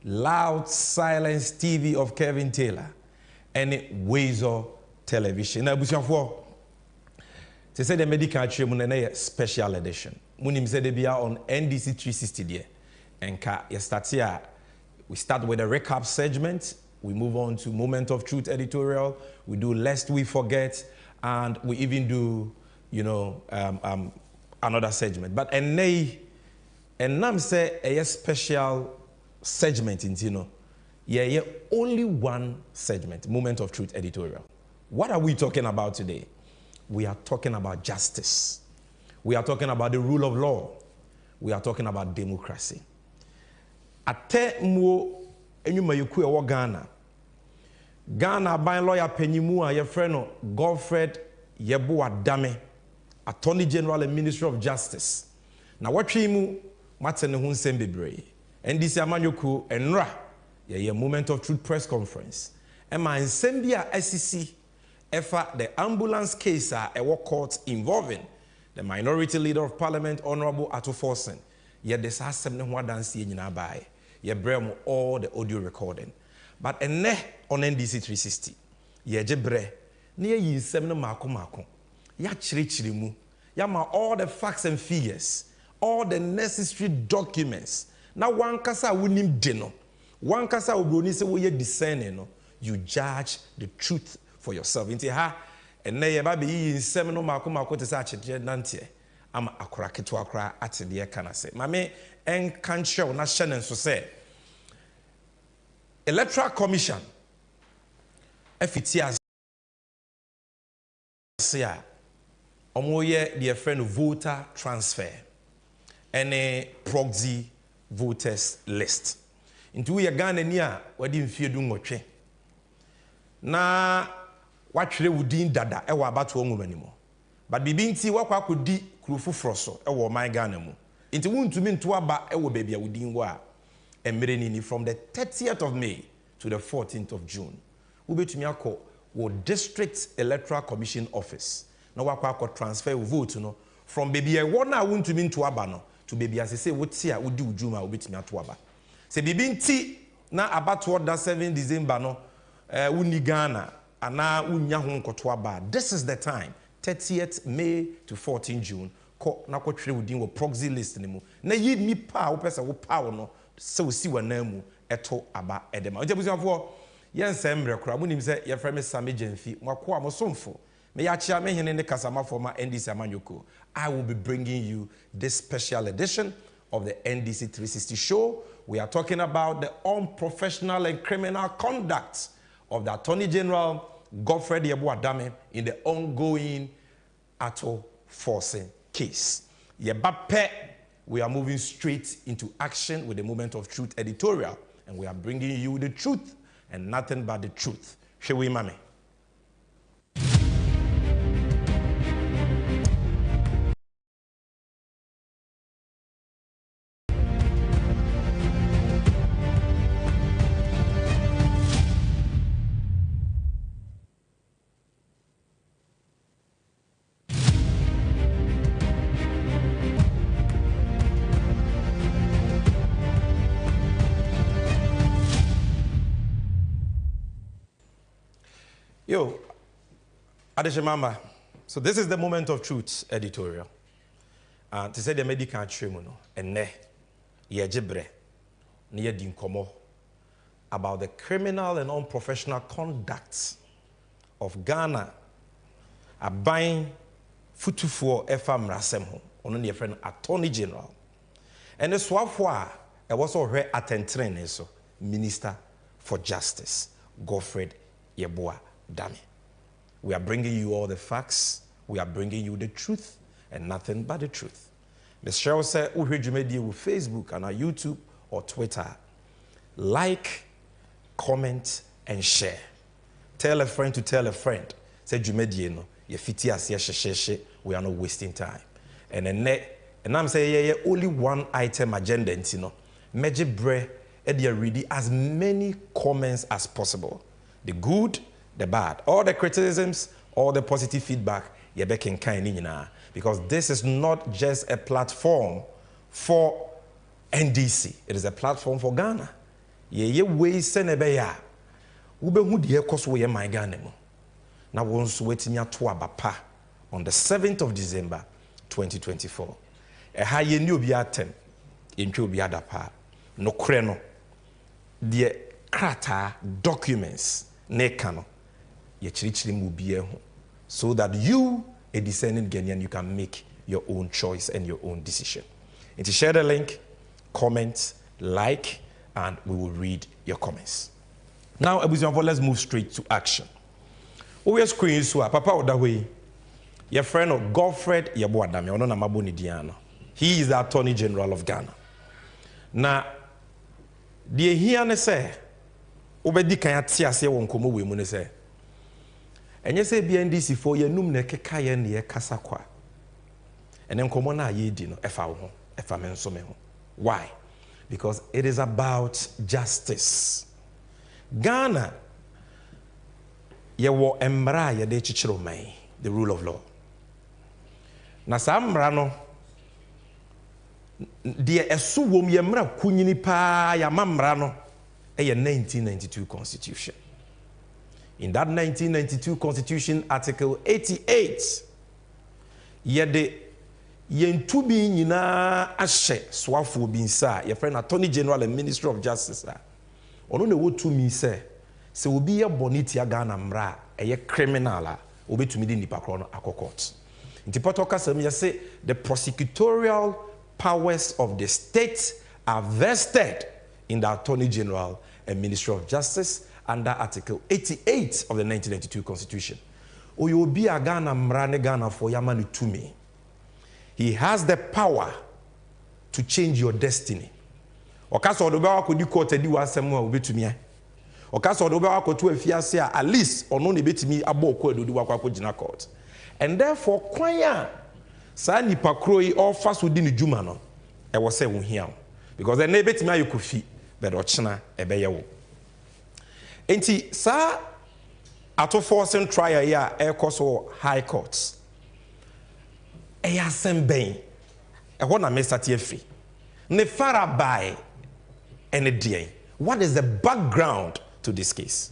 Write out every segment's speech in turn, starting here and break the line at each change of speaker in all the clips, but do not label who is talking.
Loud Silence TV of Kevin Taylor, and Wezo Television. Now, Bushanfo, they say the medical treatment special edition. Munim said they be on NDC 360 there. And we start with a recap segment. We move on to Moment of Truth editorial. We do Lest We Forget, and we even do, another segment. But and say a special segment in only one segment, Moment of Truth editorial. What are we talking about today? We are talking about justice. We are talking about the rule of law. We are talking about democracy. Ate mo enyuma yeku ewo Ghana. Ghana ban lawyer penyimu a ye friend no Godfred Yeboah-Dame, Attorney General and Ministry of Justice. Na watwe mu mate ne ho nsem bebre. NDC amanyoku enra ye Moment of Truth press conference. Ema nsem bi a SEC efa the ambulance case a ewo court involving the minority leader of parliament Honorable Ato Forsen. Ye de sa asem ne ho adanse nyina bae. Ye brem all the audio recording. But ene on NDC 360 ye jebre ne ye nsem no mako ya chiri mu ya ma all the facts and figures, all the necessary documents. Now one kasa wunim de no, one kasa obroni se wo ye discerning no, you judge the truth for yourself. Inti ha ene ye ba be yi nsem no mako te sa chede nantie ama akora keto akora ate de kana se mame en kanche na hye so se Electoral Commission FTS say omoye the friend voter transfer and proxy voters list into we Ghana ni a wadi mfie du nwotwe na watwere wudin dada e wa abato onwumani mo but bibi nti wakwa akodi kurufufro so e wo man Ghana mu nti wuntumi nto aba e wo bebia wudin wo a emerenini from the 30th of May to the 14th of June ubetumi akọ wo district electoral commission office na wakwa akọ transfer vote no from bebia wo na wuntumi nto aba no to bebia se wote a wodi ujuma ubetumi ato aba se bibi nti na abato da 7 December no wuni Ghana ana unya ho nkoto aba. This is the time, 30th May to 14th June ko na ko twere wudin wo proxy list ni mu na yi nipa a wo pese wo power no se wo si wana mu eto aba edema. Ojebusiafo yense mbre kora munim se ye frame Sammy Gyamfi mwako amosomfo me ya chia me hene ne kasama former NDC amanyoko. I will be bringing you this special edition of the NDC 360 show. We are talking about the unprofessional and criminal conduct of the Attorney General Godfred Yeboah-Dame in the ongoing Ato Forsen case. Yebape, we are moving straight into action with the Moment of Truth editorial, and we are bringing you the truth and nothing but the truth. Shall we, mami? Yo, Adeshimamba, so this is the Moment of Truth editorial. To say the medical treatment, and ne, ye jebre, ne dinkomo, about the criminal and unprofessional conduct of Ghana, a buying futufuo efam rasem ono ne friend Attorney General. And the swafwa, I was already attending so Minister for Justice, Godfred Yeboah-Dame. We are bringing you all the facts. We are bringing you the truth and nothing but the truth. Ms. Cheryl said, "Uhe Jumedi with Facebook and our YouTube or Twitter. Like, comment, and share. Tell a friend to tell a friend. Say Jumedi no, ye fiti asiye sheshe. We are not wasting time. And I'm saying only one item agenda. Meje bre edia ready as many comments as possible. The good, the bad, all the criticisms, all the positive feedback, because this is not just a platform for NDC. It is a platform for Ghana. ye way senebeya wobɛhu de ekoso wo ye man Ghana mu na won so wetimi ato abapa on the 7th of December 2024 ha ye ni obi atem entwe obi adapa no kre no de krata documents ne kano ye chirichiri mu bi ehu so that you, a discerning Ghanaian, you can make your own choice and your own decision. And to share the link, comment, like, and we will read your comments. Now, let's move straight to action. We are screen so Papa Odawe, your friend of Godfred Yeboadame, ono na maboni Diana. He is the Attorney General of Ghana. Now, the here ne say, obedi kan ati ase won komo we mu ne say. Enye say NDC for ye num ne keka ye ne kasa kwa. And then komo na ye di no efa wo ho, efa me nso me ho. Why? Because it is about justice. Ghana ye wo emra ye de chichiro man, the rule of law. Na sa mra no de esu wom ye mra kunyini pa ya mamra no e ye 1992 constitution. In that 1992 constitution, article 88, yede yentubi nyina ahye swafo binsa your friend Attorney General and Ministry of Justice ono ne wotumi se obi ye boniti Ghana mra eye criminal obetumi di nipa kro no akokot nti potoka sam ye say the prosecutorial powers of the state are vested in the Attorney General and Ministry of Justice under Article 88 of the 1992 Constitution. Oyobi a Ghana mrane Ghana for yamani tumi. He has the power to change your destiny. Okaso odoba wako di court edi wasemu a obetumi. Okaso odoba wako to afiase a at least ono ne betumi abo ko edodu wako gina court. And therefore kwanya sa nipa kro yi offer so di ne djuma no e wo se wo hia. Because then betumi ayokofi but ochina ebeye wo. Enti sa ato forcing trial ya ekoso high courts e ya semben e ho na mesati afi ne farabai ene die. What is the background to this case?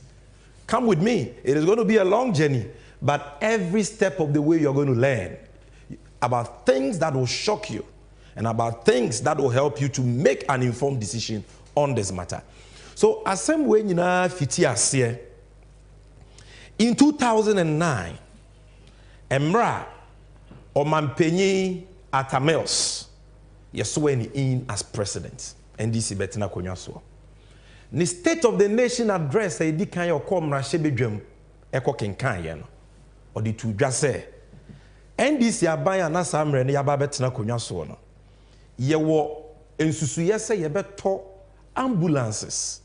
Come with me. It is going to be a long journey, but every step of the way you're going to learn about things that will shock you and about things that will help you to make an informed decision on this matter. So, as same way nyina fiti ase in 2009, Emra Omampenyi Atamels sworn in as president. NDC betina konwa so. Ni State of the Nation address e di kan yoko mrahye bedwam eko kenkan ye no. Odi tu dwa se NDC aban na samre ne yaba betina konwa so no. Ye wo ensusuye se ye beto ambulances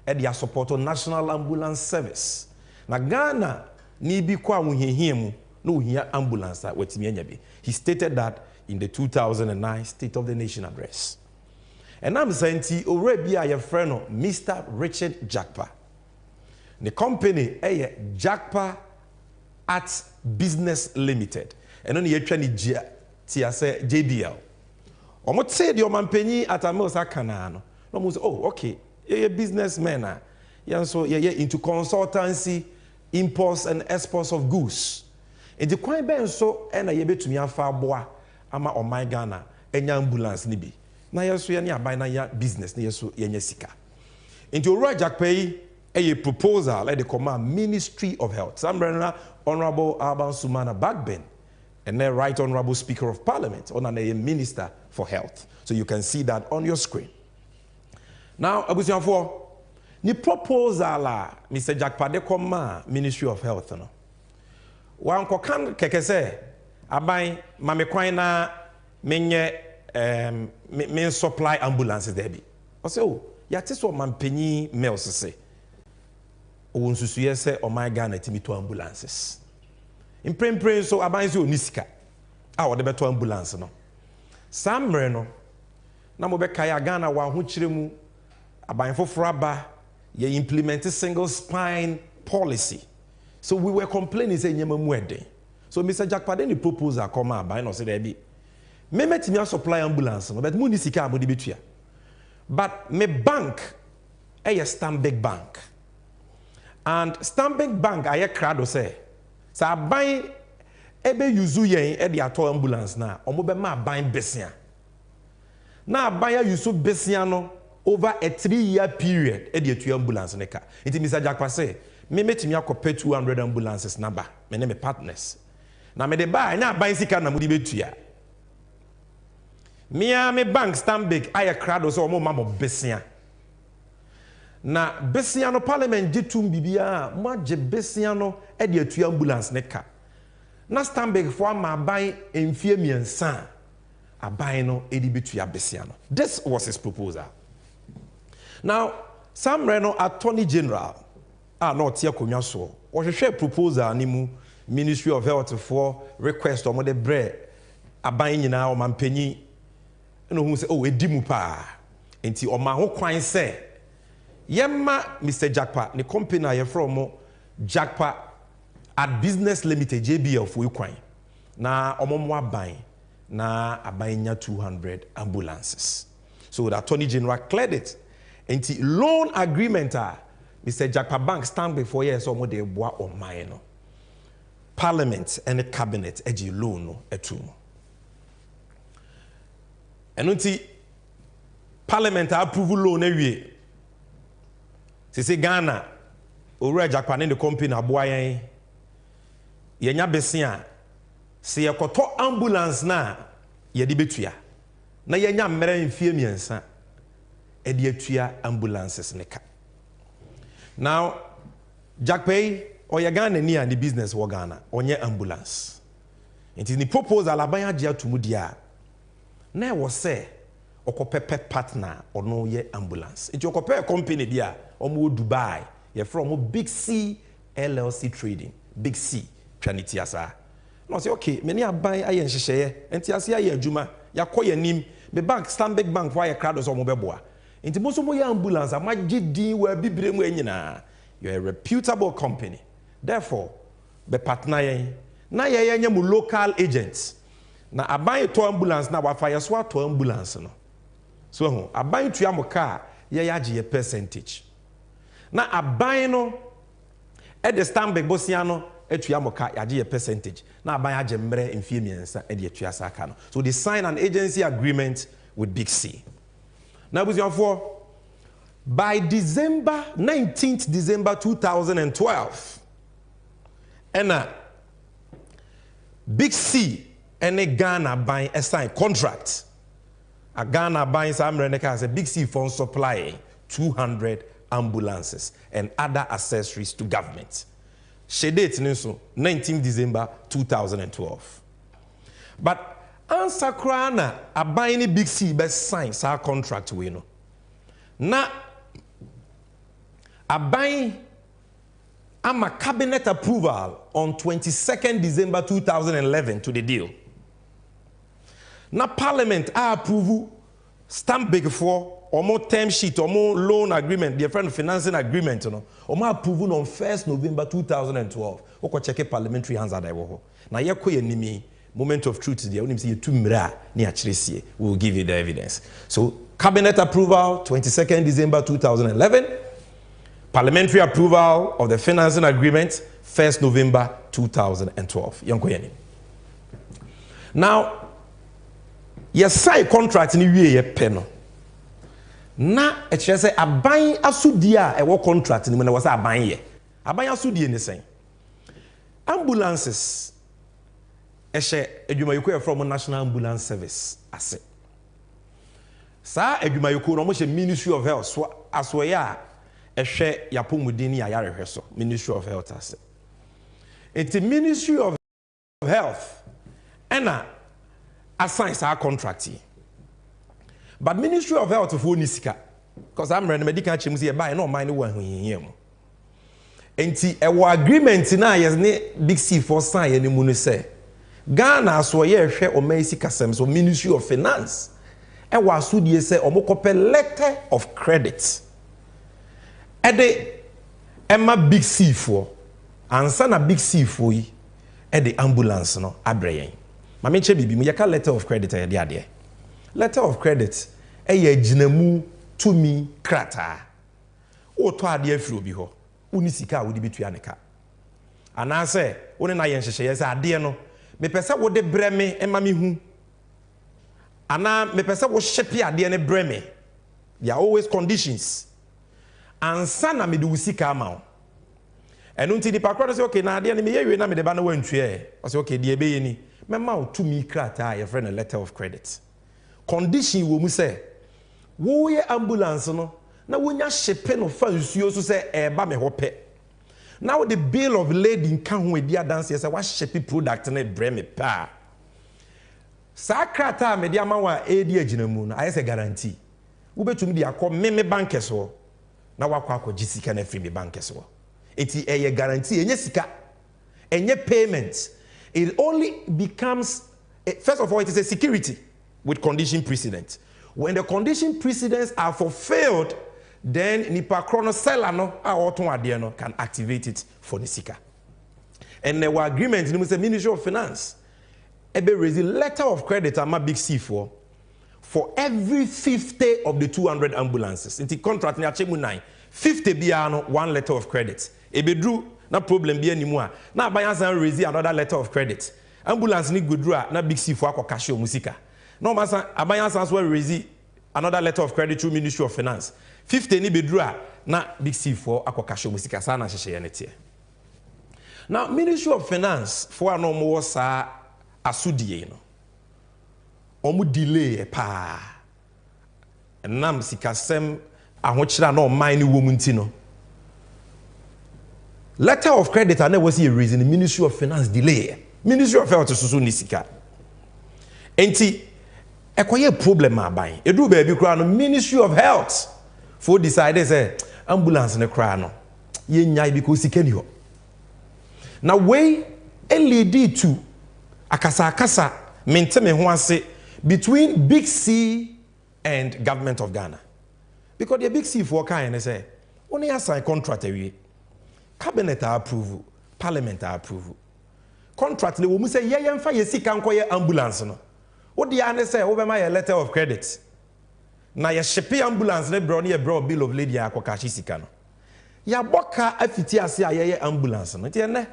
and they support National Ambulance Service. Na Ghana ni bi kwa wuhehie mu no hia ambulance wetimi anya bi. He stated that in the 2009 State of the Nation address. And I'm saying already a friend of Mr. Richard Jakpa. The company Jakpa Arts Business Limited. And only JBL. Omo say the Omampenyi Atamosa Kanano. No say, oh, okay. You're a businessman. You're into consultancy, imports and exports of goods. And the coin ben so and I be to me far boa ama on my Ghana and ambulance nibi. Na yeso ye buy na ya business na yeso ye sika. Into Rajak pay a proposal like the command Ministry of Health. Sambrana Honorable Alban Sumana Backben and then Right Honorable Speaker of Parliament on a Minister for Health. So you can see that on your screen. Now, Abusianfo, ni proposal Mr. Jakpa de koma Ministry of Health no. Wan kokan keke se aban mame kwan na menye men supply ambulances there bi. O say oh, ya te so mampenyi mails se. O nsusuye se o my Ghana timi to ambulances. Imprempren so aban se onisika. A wo de beto ambulance no. Samre no na mo be kaya Ghana wa ho kiremu aban foforo aba ye implement single spine policy. So we were complaining say nyema mu eden. So Mr. Jakpa den proposal come aban no say there be. Me metimi supply ambulance no but mu ni sika abodi betua. But me bank Stanbic Bank. And Stanbic Bank aye crado say sa ban ebe yuzu yen e de ato ambulance na omo be ma ban besia na ban ya yusu besia no over a 3-year period e de atu ambulance ne ka nti Mr. Jakpa say me metimi akope 200 ambulances number me ne me partners na me de ba nya ban sika na mudi betua me bank Stanbic aye crado so omo ma mo besia na besiano parliament jitum bibia mo age besiano e de atu ambulance ne ka na Stanbic for ma ban emfie miensa aban no e di betua besiano. This was his proposal. Now Sam Reno Attorney General no tia konwa so o hwehwe proposal ni mu Ministry of Health for request o mo de bre aban nyina o mampanyi no hu se o edi mu pa enti o ma ho kwan se Yemma Mr. Jakpa, the company I from Jakpa at Business Limited JBL for Ukraine. Na omomwa buying na abaynya 200 ambulances. So the Attorney General cleared it. And the loan agreement Mr. Jakpa Bank stand before years or more de bois or mine. Parliament and the cabinet eji loan etum. And until Parliament approval loan ewie. Sisi Ghana, Owura Jakpa ne the company aboa yen. Yenya besia, se yekoto ambulance na yedi betua. Na yenya mmere mfie miensa e de atua ambulances ne ka. Now, Jakpa oya Ghana ni and the business wo Ghana, onye ambulance. Nti ni proposal aban age atumu dia. Na e wo se okopepe partner ono ye ambulance. Nti okope company dia omo Dubai, ye from Big C LLC Trading. Big C twaniti asa. No say okay, many aban aye nhyehyeye. Enti ase aye adwuma, yakoye nim, be bank Stanbic Bank for aye crowd so mo beboa. Enti mo so mo ye ambulance amagye din wa bibire mu anyina. You are a reputable company. Therefore, be partner yen. Na ye nya mu local agents. Na aban to ambulance na wa fire so to ambulance no. So aban tua mo car ye yagye ye percentage. Na aban no e de Stanbic bosia no etua mo car yagye ye percentage. Na aban yagye mre mfie miensa e de etua saka no. So they sign an agency agreement with Big C. Now for by December 19th December 2012 and Big C and a Ghana buying a signed contract. A Ghana buying some as a Big C for supplying 200 ambulances and other accessories to government. She date 19th December 2012. But answer krana a buying Big C best sign our contract we know. Na a buying a cabinet approval on 22nd December 2011 to the deal. Na Parliament approve Stanbic for or more term sheet or more loan agreement, the friend financing agreement, or more approval on 1st November 2012. Oko check parliamentary hands at Iwo. Na ye koye nimi moment of truth there. Only see two mira ni achresie. We will give you the evidence. So cabinet approval 22nd December 2011. Parliamentary approval of the financing agreement 1st November 2012. Yonko now, yes, sign contract ni wie ye peno. Na e kire say aban asudi a e wo contract ni mo na wo say aban ye. Aban asudi ni sen. Ambulances e hye adwumayiko from National Ambulance Service ase. Sa adwumayiko no mo hye Ministry of Health so asoye a e hwe yapomudini ayarehwe so Ministry of Health ase. It's the Ministry of Health ena assign our contract. But Ministry of Health for Nisika, because I'm running medical chimney by no mind one here. And our agreement now is Big C for sign any money say. Ghana so ye share or Mexico so Ministry of Finance. And was so ye say or mokope letter of credit. Ede Emma Big C for answer na Big C for ye at the ambulance no abrayen. Mame che bibi mu yeka letter of credit e de. Letter of credit e ye ginemu to me krata. to ade afiri obi ho uni sika wo de betua ne ka ana se woni na ye nhyehyeye se ade no me pese wo de breme ema me hu ana me pese wo hyepe ade ne breme there are always conditions ansa na me de usika ama wo enu nti nipa kro say okay na ade ne me ye wie na me de ba na wantue o say okay de ebe ye ni me ma wo to me krata your friend a letter of credit condition wo mu say wo ye ambulance no na wonya hyepe no fa nsuo so say e ba me hope now the bill of lading kan ho edi adanse say wa hyepe product na breme pa sa krata me de ama wa edi aginamu no aye say guarantee wo betumi de akọ me bank so na wakọ akọ sika na free me bank so eti eye guarantee enye sika enye payment it only becomes first of all it is a security with condition precedent when the condition precedents are fulfilled then nipa chrono seller no a oton ade no can activate it for the sika and there were agreement in the Ministry of Finance ebe raise letter of credit ama big C for every 50 of the 200 ambulances in the contract ni achemu 9 50 bia no one letter of credit ebe dru na problem bia ni mu a na abanyasan raise another letter of credit ambulance ni godru a na big C for akokashe omusika no masan abanyasan so raise another letter of credit through Ministry of Finance 50 ni bedru a na big C for akokashe omusika sa na hyehye ne tie now Ministry of Finance for no mo sa asudie no omu delay pa nam sikasem ahokyira na oman ni womu nti no letter of credit and was a reason the Ministry of Finance delay Ministry of Health so ni sika enti ekoye problem aban edu ba bi kra no Ministry of Health for decide say ambulance ne kra no ye nyai because sika ni ho na we lead to akasa maintain me ho ase between Big C and government of Ghana because the Big C for kind say only assign contract awie cabinet approve parliament approve contract le wo mu say ye yemfa ye sika nkoye ambulance no wo de ane say wo be ma ye letter of credit na ye shipe ambulance le bro na ye bro bill of lading akoka sika no ya boka afiti ase aye ambulance no tie ne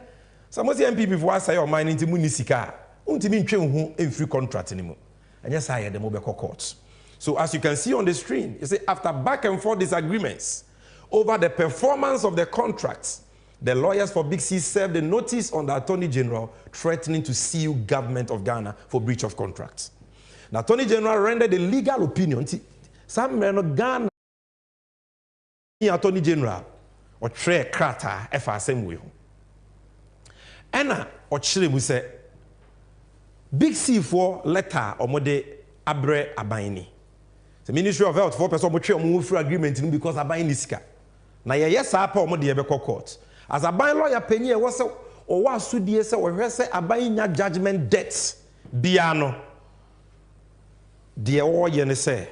samosi MPP for asay o man nti mu ni sika untimi ntwe hu emfree contract ni mu and yes I had the mobile courts. So as you can see on the screen, you see after back and forth disagreements over the performance of the contracts, the lawyers for Big C served a notice on the Attorney General threatening to sue government of Ghana for breach of contracts. The Attorney General rendered a legal opinion. Some men of Ghana Attorney General or tre krata FSM way. Ena or chile say Big C for letter or mode abre abaini. The Ministry of Health for person mo twe mo free agreement because abaini sika. Na ye yes apa mo de be court. As a bain lawyer penny e wo se o wa asudie se wo hwe se abainya judgment debts bia no. De o ye ne se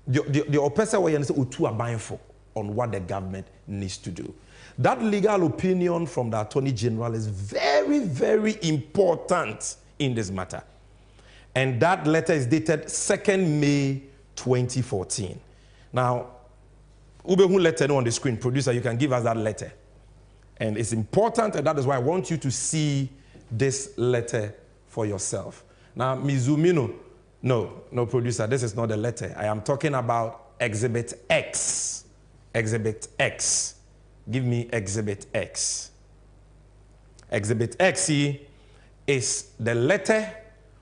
the opesa wo ye ne se otu abain for on what the government needs to do. That legal opinion from the Attorney General is very, very important in this matter. And that letter is dated 2nd May 2014. Now, Ubehu letter on the screen, producer, you can give us that letter. And it's important, and that is why I want you to see this letter for yourself. Now, Mizumino, no, producer, this is not the letter. I am talking about Exhibit X. Exhibit X. Give me Exhibit X. Exhibit X is the letter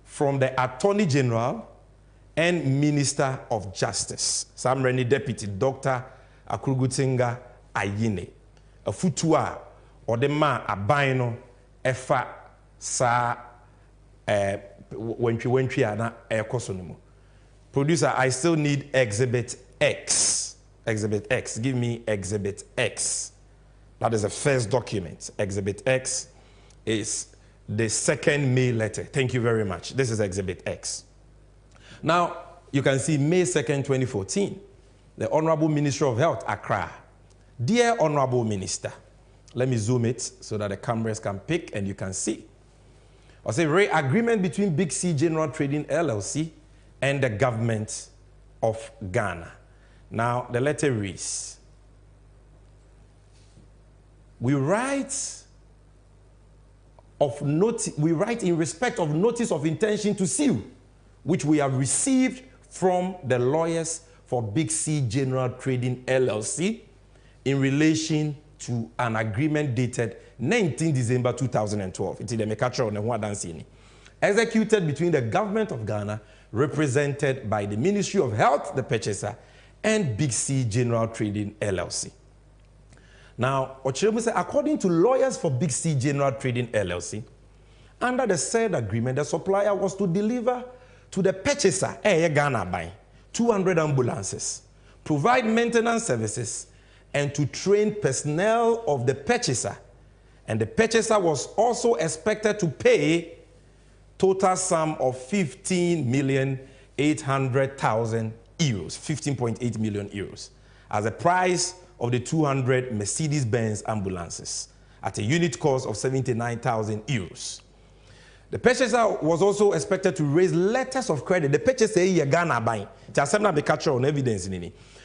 from the Attorney General and Minister of Justice. Samreni Deputy Dr. Akurugutinga Ayine. A futua or the man abaino efa sa wentri ana ekosonimu. Producer, I still need Exhibit X. Exhibit X. Give me Exhibit X. That is the first document. Exhibit X is the 2nd May letter. Thank you very much. This is Exhibit X. Now, you can see May 2nd, 2014, the Honorable Minister of Health, Accra. Dear Honorable Minister, let me zoom it so that the cameras can pick and you can see. I say, agreement between Big C General Trading LLC and the government of Ghana. Now, the letter reads, we write in respect of notice of intention to sue, which we have received from the lawyers for Big C General Trading LLC in relation to an agreement dated 19 December 2012. It's the Mekacha on the executed between the government of Ghana, represented by the Ministry of Health, the purchaser, and Big C General Trading LLC. Now, according to lawyers for Big C General Trading LLC, under the said agreement, the supplier was to deliver to the purchaser, Ghana by 200 ambulances, provide maintenance services, and to train personnel of the purchaser. And the purchaser was also expected to pay total sum of 15,800,000 euros, 15.8 million euros, as a price of the 200 Mercedes-Benz ambulances at a unit cost of 79,000 euros. The purchaser was also expected to raise letters of credit. The purchaser Ghana buying. On evidence.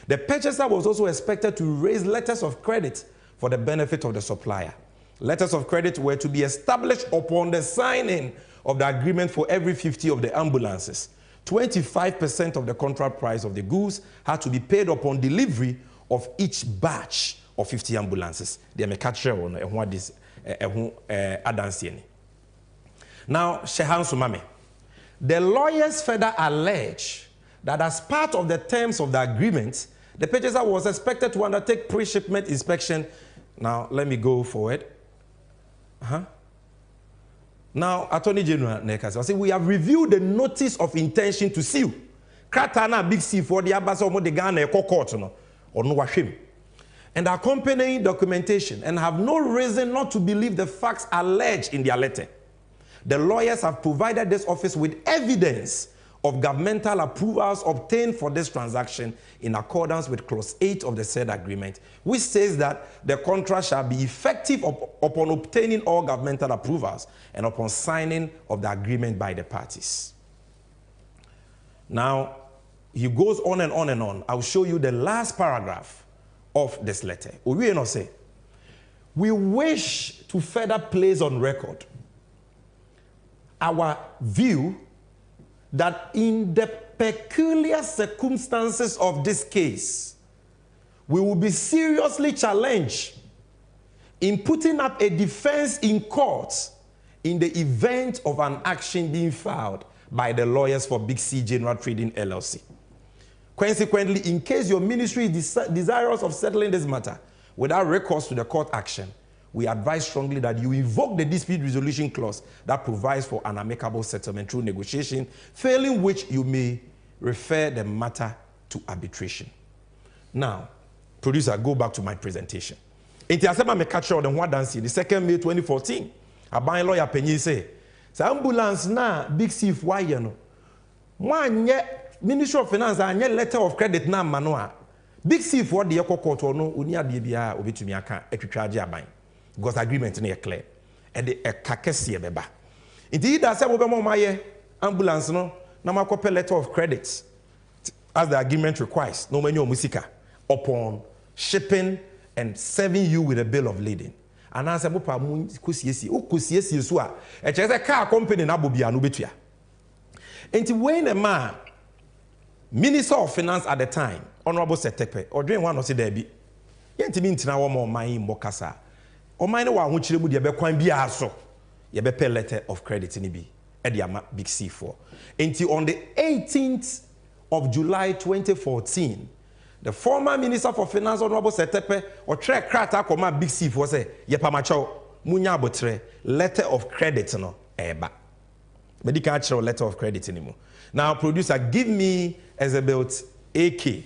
The purchaser was also expected to raise letters of credit for the benefit of the supplier. Letters of credit were to be established upon the signing of the agreement for every 50 of the ambulances. 25% of the contract price of the goods had to be paid upon delivery of each batch of 50 ambulances. They may catch on what this adansieni. Now, Shehan Sumame, the lawyers further allege that as part of the terms of the agreement, the purchaser was expected to undertake pre-shipment inspection. Now, let me go forward. Now, Attorney General Nekas, we have reviewed the notice of intention to sue. Kratana Big C for the Abbas of the Ghana court or no washim. And accompanying documentation, and have no reason not to believe the facts alleged in their letter. The lawyers have provided this office with evidence of governmental approvals obtained for this transaction in accordance with Clause 8 of the said agreement, which says that the contract shall be effective upon obtaining all governmental approvals and upon signing of the agreement by the parties. Now, he goes on and on and on. I'll show you the last paragraph of this letter. We wish to further place on record our view that in the peculiar circumstances of this case, we will be seriously challenged in putting up a defense in court in the event of an action being filed by the lawyers for Big C General Trading LLC. Consequently, in case your ministry is desirous of settling this matter without recourse to the court action, we advise strongly that you invoke the dispute resolution clause that provides for an amicable settlement through negotiation, failing which you may refer the matter to arbitration. Now, producer, go back to my presentation. In the 2nd May 2014, a buying lawyer Penny say, ambulance na Big C why no. Ministry of Finance a letter of credit na manoa. Big C for the court no unia bia obetumi aka atwitwaje aban. Because agreement na clear. And the kakese beba. Indeed, that say obema maye ambulance no na makope letter of credit as the agreement requires. No many musika upon shipping and serving you with a bill of lading. And as a bopa kusiyesi so a e che say car company na bobia no betua. Enti when a man Minister of Finance at the time, Honorable Setepe, or doing one of the Debbie, Yentimi Ntina Wamo Mai Mokasa, or mine one which you would be quite be aso, ye be pay letter of credit in be, Ediama Big C4. Until on the 18th of July 2014, the former Minister for Finance, Honorable Setepe, or track crata koma Big C4 say, Yepamacho, Munya Botre, letter of credit no, eba. Medical letter of credit anymore. Now, producer, give me Elizabeth AK.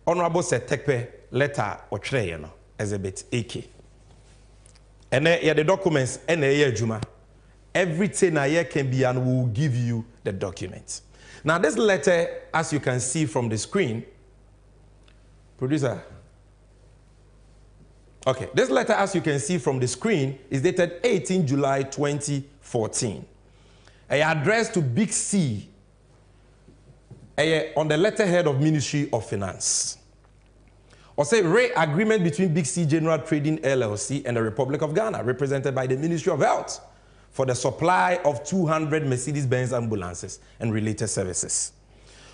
Honorable Setepe letter or tray, Elizabeth AK. And the documents, and Juma. Everything I can be and will give you the documents. Now, this letter, as you can see from the screen, producer. Okay, this letter, as you can see from the screen, is dated 18 July 2014. Addressed to Big C on the letterhead of Ministry of Finance. Or say, agreement between Big C General Trading LLC and the Republic of Ghana, represented by the Ministry of Health, for the supply of 200 Mercedes-Benz ambulances and related services.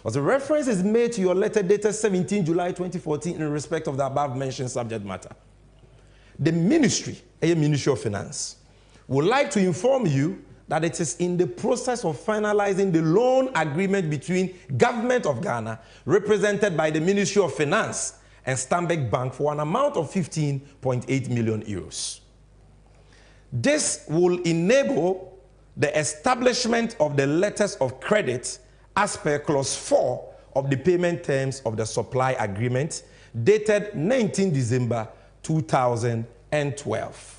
As a reference is made to your letter dated 17 July 2014 in respect of the above-mentioned subject matter. The Ministry of Finance, would like to inform you that it is in the process of finalizing the loan agreement between Government of Ghana, represented by the Ministry of Finance, and Stanbic Bank for an amount of 15.8 million euros. This will enable the establishment of the letters of credit as per clause 4 of the payment terms of the supply agreement dated 19 December 2012.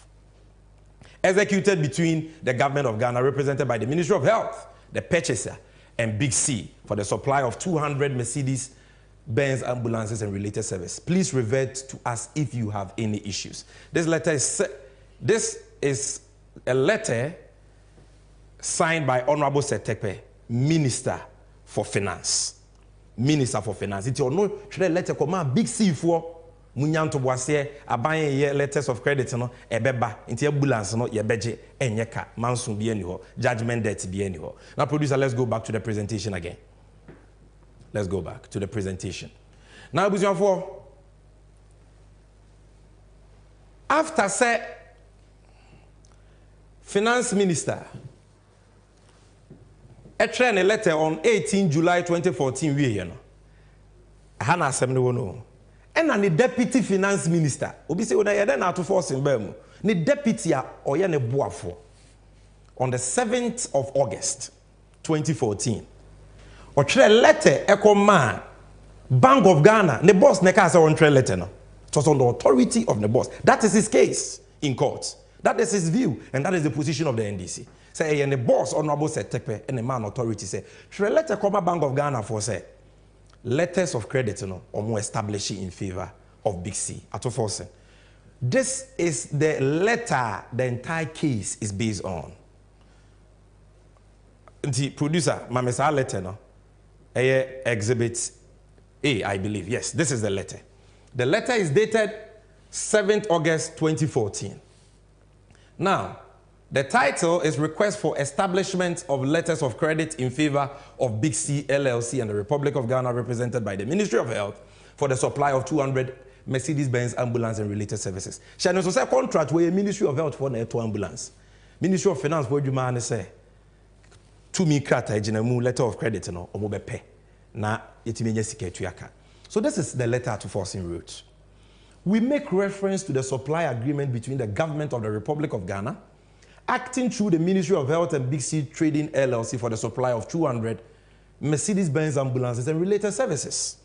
Executed between the Government of Ghana, represented by the Ministry of Health, the purchaser, and Big C for the supply of 200 Mercedes-Benz ambulances and related service. Please revert to us if you have any issues. This is a letter signed by Honorable Setekpe, Minister for Finance. Minister for Finance. It's your no letter come Big C for munyanto boase aban ye letters of credit no ebeba into ambulance no ye beje enyeka mansun bi ani ho judgment debt bi ani ho. Now producer, let's go back to the presentation again. Let's go back to the presentation. Now, after say, Finance Minister, a letter on 18 July 2014, Hannah Assembly no. And the Deputy Finance Minister, obi say una yeden ato force in Bemu, the deputy or ne boafo on the 7th of August 2014. Or a letter echo man Bank of Ghana the boss ne ka say on letter no. It was on the authority of the boss. That is his case in court. That is his view, and that is the position of the NDC. Say and the boss Honorable Setekpe and the man authority say a letter come Bank of Ghana for say letters of credit no or more establishing in favor of Big C. Ato force. This is the letter the entire case is based on. The producer, Mamesa letter no. Exhibit A, I believe. Yes, this is the letter. The letter is dated 7th August 2014. Now, the title is Request for Establishment of Letters of Credit in Favor of Big C LLC and the Republic of Ghana, represented by the Ministry of Health, for the supply of 200 Mercedes-Benz ambulance and related services. Shall also say contract where Ministry of Health for the ambulance. Ministry of Finance where you man say to me krata ejinamu letter of credit no omo pay na yetimenya sika tuaka. So this is the letter to forcing route. We make reference to the supply agreement between the Government of the Republic of Ghana, acting through the Ministry of Health and Big C Trading LLC for the supply of 200 Mercedes-Benz ambulances and related services.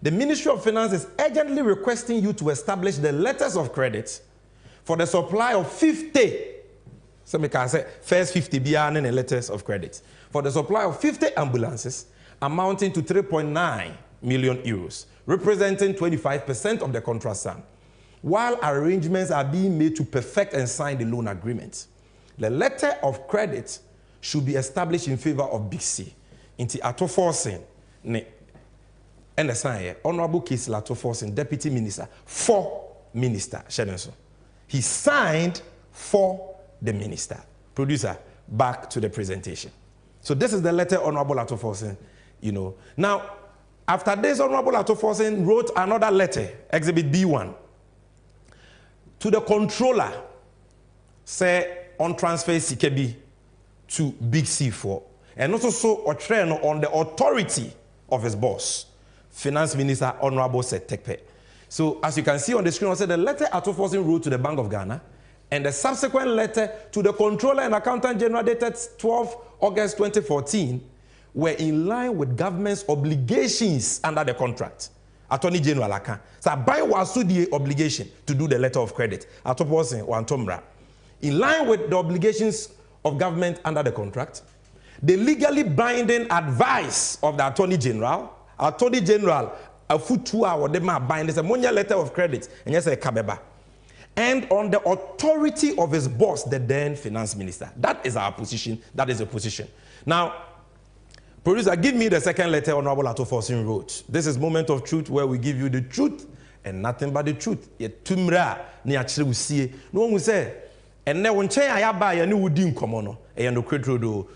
The Ministry of Finance is urgently requesting you to establish the letters of credit for the supply of 50. So we can say first 50 BRN and letters of credit for the supply of 50 ambulances amounting to 3.9 million euros, representing 25% of the contract sum, while arrangements are being made to perfect and sign the loan agreement. The letter of credit should be established in favor of Big C. Inti ato forcing ne and the sign Honorable Case Lato forcing Deputy Minister for Minister Shedenso. He signed for the minister. Producer, back to the presentation. So this is the letter Honorable Lato forcing, you know. Now, after this, Honorable Lato forcing wrote another letter, Exhibit B1, to the controller, say on transfer CKB to Big C4, and also a train on the authority of his boss, Finance Minister Honorable Setekpe. So as you can see on the screen, I said the letter Ato Forcing wrote to the Bank of Ghana, and the subsequent letter to the Controller and Accountant General dated 12 August 2014 were in line with government's obligations under the contract. Attorney General Aka. So by was the obligation to do the letter of credit. Ato Forcing or Antomra. In line with the obligations of government under the contract, the legally binding advice of the Attorney General a foot 2 hour they might bind this a monia letter of credit and yes a kabeba. And on the authority of his boss, the then Finance Minister. That is our position. That is a position. Now, producer, give me the second letter Honorable Ato Forcing wrote. This is Moment of Truth, where we give you the truth and nothing but the truth. Ye tumra ni achire usie. No one will say, and now when I buy a new din komono,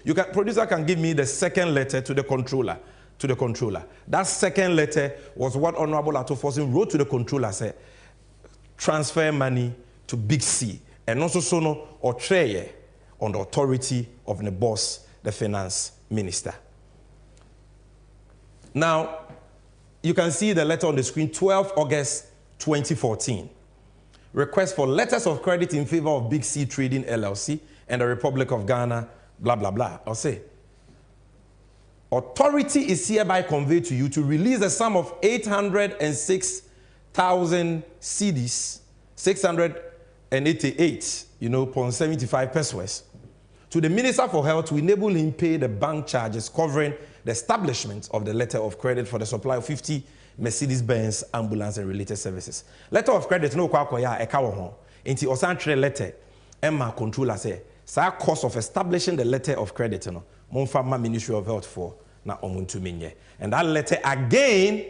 you can producer can give me the second letter to the controller. That second letter was what Honorable Atoforsin wrote to the controller, say, transfer money to Big C, and also sono or treye on the authority of the boss, the finance minister. Now, you can see the letter on the screen, 12 August 2014. Request for letters of credit in favor of Big C Trading LLC and the Republic of Ghana, blah, blah, blah. I'll say, authority is hereby conveyed to you to release a sum of 806,000 cedis, 688, 0.75 pesos, to the Minister for Health to enable him pay the bank charges covering the establishment of the letter of credit for the supply of 50 Mercedes-Benz ambulance and related services. Letter of credit no kwa ya eka wo ho. Inti osantre letter Emma controller say, sa cost of establishing the letter of credit no, monfa ma Ministry of Health for na omuntu minye. And that letter again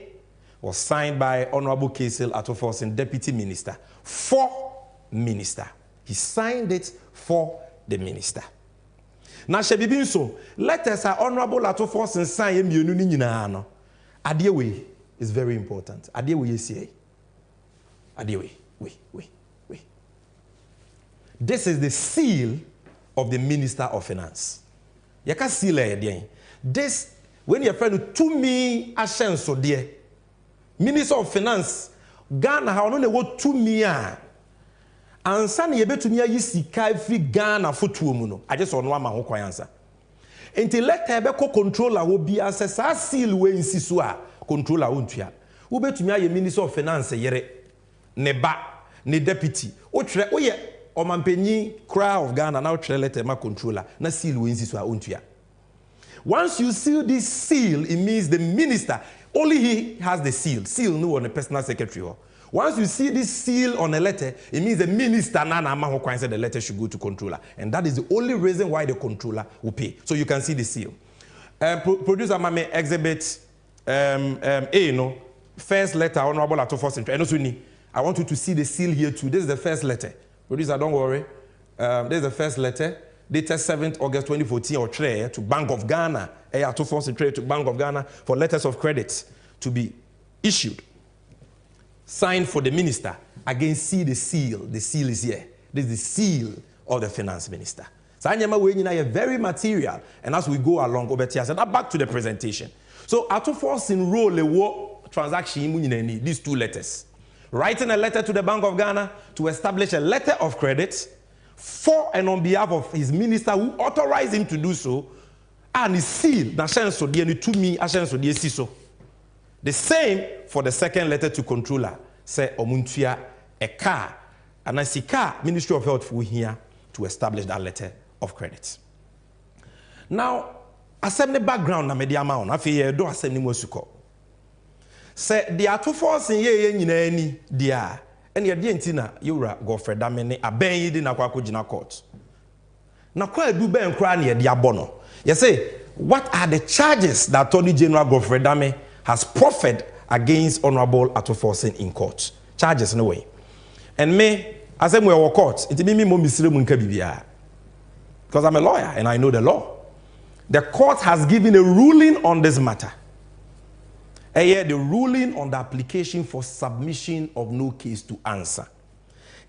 was signed by Honorable Kessel Atoforsin, Deputy Minister, for Minister. He signed it for the Minister. Now, Shebibinso, letters are Honorable Atoforsin sign mienu ni nyina no. Adewe is very important. Adewe yesi. Adewe. Wait. This is the seal of the Minister of Finance. Yaka seal e this when your friend to me ashenso de Minister of Finance Ghana ha ono ne wo to me a ansa na yebetumi ayi sika free Ghana fotuo mu no I just ono ama ho kwan ansa enti letter be ko controller wo bi asesa seal we insiso a controller wontua wo betumi ayi Minister of Finance yere ne ba ne deputy o twere o ye omampanyi crowd of Ghana na o twere letter ma controller na seal we insiso a wontua. Once you seal this seal, it means the minister, only he has the seal. Seal no on a personal secretary. Once you see this seal on a letter, it means the minister said the letter should go to controller. And that is the only reason why the controller will pay. So you can see the seal. Producer Mame exhibit A, first letter, Honorable Atoforsin. And also, I want you to see the seal here too. This is the first letter. Producer, don't worry. This is the first letter. Dated 7th August 2014 or trade to Bank of Ghana, to force trade to Bank of Ghana for letters of credit to be issued. Signed for the minister. Again, see the seal. The seal is here. This is the seal of the finance minister. So I very material. And as we go along, now back to the presentation. So to force in role a transaction, these two letters. Writing a letter to the Bank of Ghana to establish a letter of credit for and on behalf of his minister who authorized him to do so, and his seal, the same for the second letter to controller, say Omuntia a car, and I see car Ministry of Health here to establish that letter of credit. Now, assembly background na media amount, I feel do assembly mosuko. Say the atofos in ye ni dia. And you're dientina, you're Godfrey Damene, a ben yidi na kwa kujina court. Na kwa do ben krani ya diabono. You say, what are the charges that Attorney General Godfrey Dame has proffered against Honorable Atoforsin in court? Charges no way. And me, as I'm in court, it means me misire munka bibia. Because I'm a lawyer and I know the law. The court has given a ruling on this matter. And here the ruling on the application for submission of no case to answer.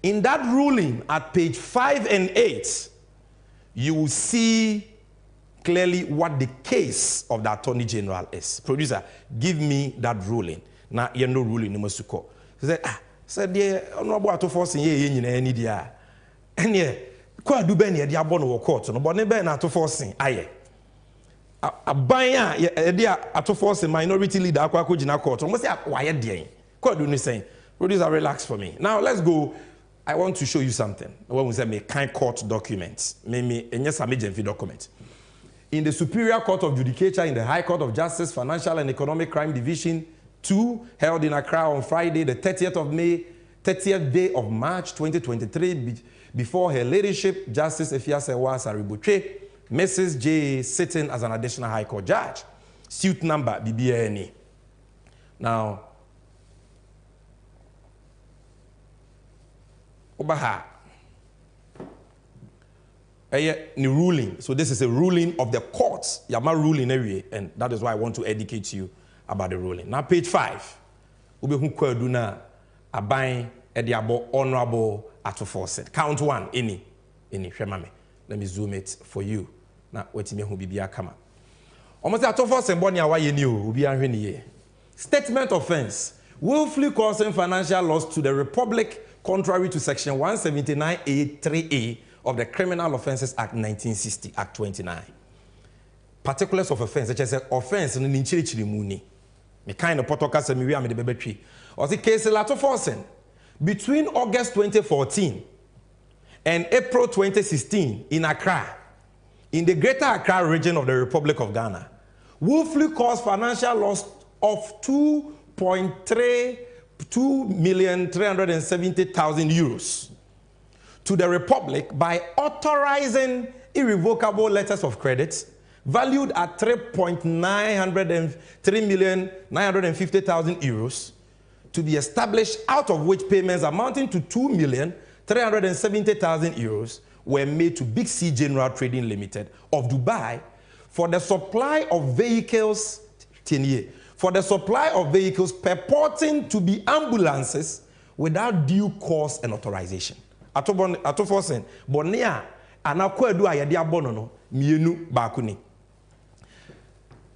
In that ruling, at page 5 and 8, you will see clearly what the case of the Attorney General is. Producer, give me that ruling. Now, you know ruling in Mosuko. He said, the Honorable Atoforsin ye any dia. And yeah, kwa do ben ye diabono court. No, but ne ben Atoforsin aye. A buyer, Atoforsin minority leader, akwa kujina court. Almost say why dey. What do you saying? Producer, relax for me. Now let's go. I want to show you something. When we say me kind court documents, me Sammy Gyamfi document. In the Superior Court of Judicature in the High Court of Justice, Financial and Economic Crime Division 2, held in Accra on Friday, the 30th day of March 2023, before Her Ladyship Justice Efiasewa Saribuche, Mrs. J. sitting as an additional High Court judge. Suit number BBNE. Now, Obaha. Ni ruling. So this is a ruling of the courts. Yama ruling area, and that is why I want to educate you about the ruling. Now page 5. Ubehu kwaduna aban ediabo honorable Atufo said. Count 1. Any. Shemame. Let me zoom it for you. Now wait me who bibia kama. Almost Atufo said boni awaye ni o obi anhwe ni ye. Statement offense. Willfully causing financial loss to the Republic contrary to section 179A3A of the Criminal Offences Act 1960, Act 29. Particulars of offense, such as offense in the muni. Me kind of potokasa mi wi am de bebetwi. Or the case Atufo between August 2014 and April 2016 in Accra, in the Greater Accra region of the Republic of Ghana, willfully caused financial loss of 2,370,000 euros to the Republic by authorizing irrevocable letters of credit valued at 3,950,000 euros to be established, out of which payments amounting to 2,370,000 euros were made to Big C General Trading Limited of Dubai for the supply of vehicles, purporting to be ambulances without due course and authorization. Atufo sen bonia anakwadu ayede abono no mienu bakuni.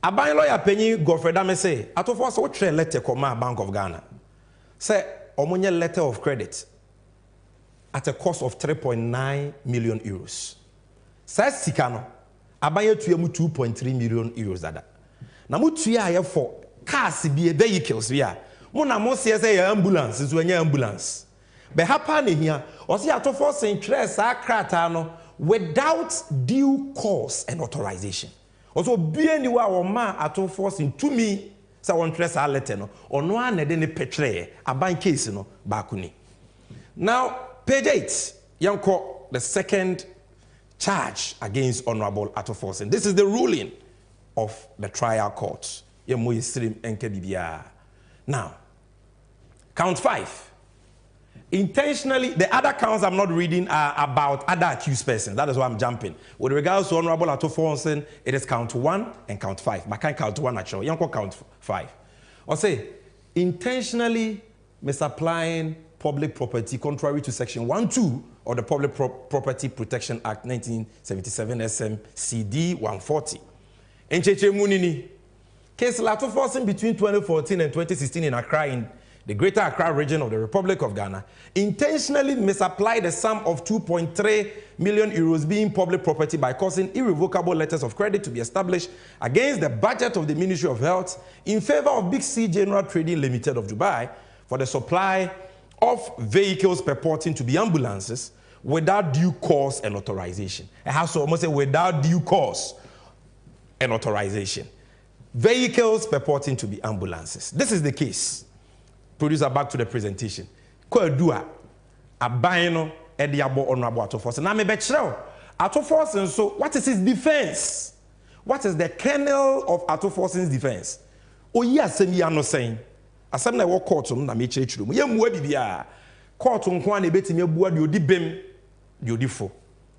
Aban lawyer penyi Godfrey Dame say Atufo so tre letter koma Bank of Ghana. Say omonye letter of credit at a cost of 3.9 million euros. Say sika no aban yetuamu 2.3 million euros dada. Na mutua ye for cars be vehicles bia. Mo na mo say ambulance so anya ambulance. But happen here, or see Atufo interest krata no without due course and authorization. Also, be anywhere or ma Atufo to me, so one interest a letter no, or no one any petre a bank case no bakuni. Now, page 8, yanko the second charge against Honorable Atufo. This is the ruling of the trial court. Now, count 5. Intentionally, the other counts I'm not reading are about other accused persons. That is why I'm jumping. With regards to Honorable Atufo, it is count 1 and count 5. But I can't count 1 actually. You can count 5. Or say, intentionally misapplying public property contrary to section 1(2) of the Public Property Protection Act 1977 SM CD 140. In Cheche Munini, case Atufo between 2014 and 2016 in Accra, in the Greater Accra region of the Republic of Ghana, intentionally misapplied the sum of 2.3 million euros being public property by causing irrevocable letters of credit to be established against the budget of the Ministry of Health in favor of Big C General Trading Limited of Dubai for the supply of vehicles purporting to be ambulances without due course and authorization. I have to almost say without due course and authorization. Vehicles purporting to be ambulances. This is the case. Producer, back to the presentation. Kwadua abayno ediabo Honorable Atufo. Na me bechreo Atufo so what is his defense? What is the kernel of Atufo's defense? Oyi asem ya no sen. Asem na wo court no na me chirechiro mu. Yemua bibia. Court nko na betimi abua de odi bem, de odi fo.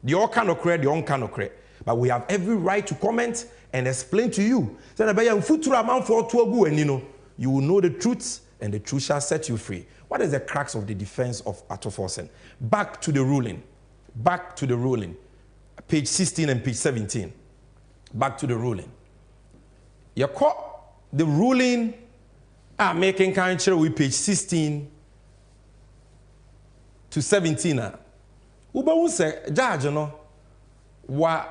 The all kind of credit, the all kind of credit. But we have every right to comment and explain to you. Say na be ya mfuturu amanfo to agu ani no. You will know the truth, and the truth shall set you free. What is the crux of the defense of Atufo? Back to the ruling. Back to the ruling. Page 16 and page 17. Back to the ruling. You call the ruling making country with page 16 to 17. Uba say judge no wa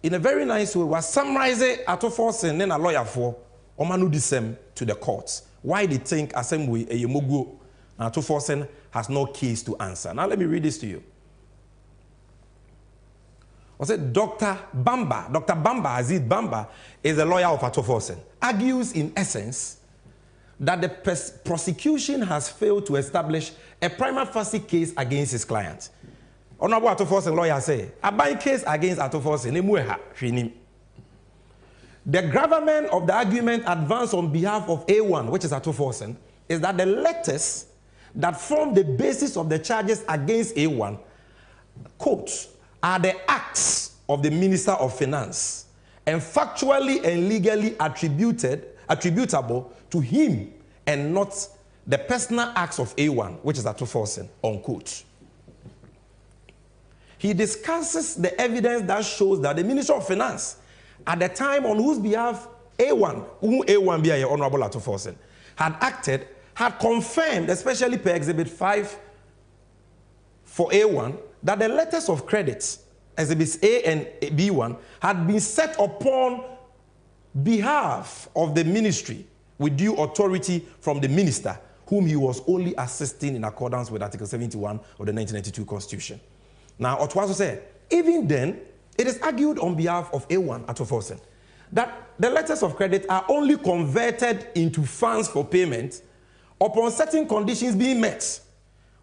in a very nice way was summarizing Atufo and then a lawyer for omanu disem to the courts. Why they think assembly a yemogu Atufo has no case to answer. Now let me read this to you. I said Dr. Bamba, Aziz Bamba, is a lawyer of Atufo, argues in essence that the prosecution has failed to establish a prima facie case against his client. Honorable Atufo lawyer say, a by case against Atufo the gravamen of the argument advanced on behalf of A1, which is Atufo, is that the letters that form the basis of the charges against A1, quote, are the acts of the Minister of Finance and factually and legally attributable to him and not the personal acts of A1, which is Atuforsen, unquote. He discusses the evidence that shows that the Minister of Finance, at the time on whose behalf A1, whom A1 be a Honorable Atuforsen, had acted, had confirmed, especially per Exhibit 5 for A1, that the letters of credit, Exhibits A and B1, had been set upon behalf of the ministry with due authority from the minister, whom he was only assisting in accordance with Article 71 of the 1992 Constitution. Now, Otwaso said, even then, it is argued on behalf of A1 Atuforsen that the letters of credit are only converted into funds for payment upon certain conditions being met,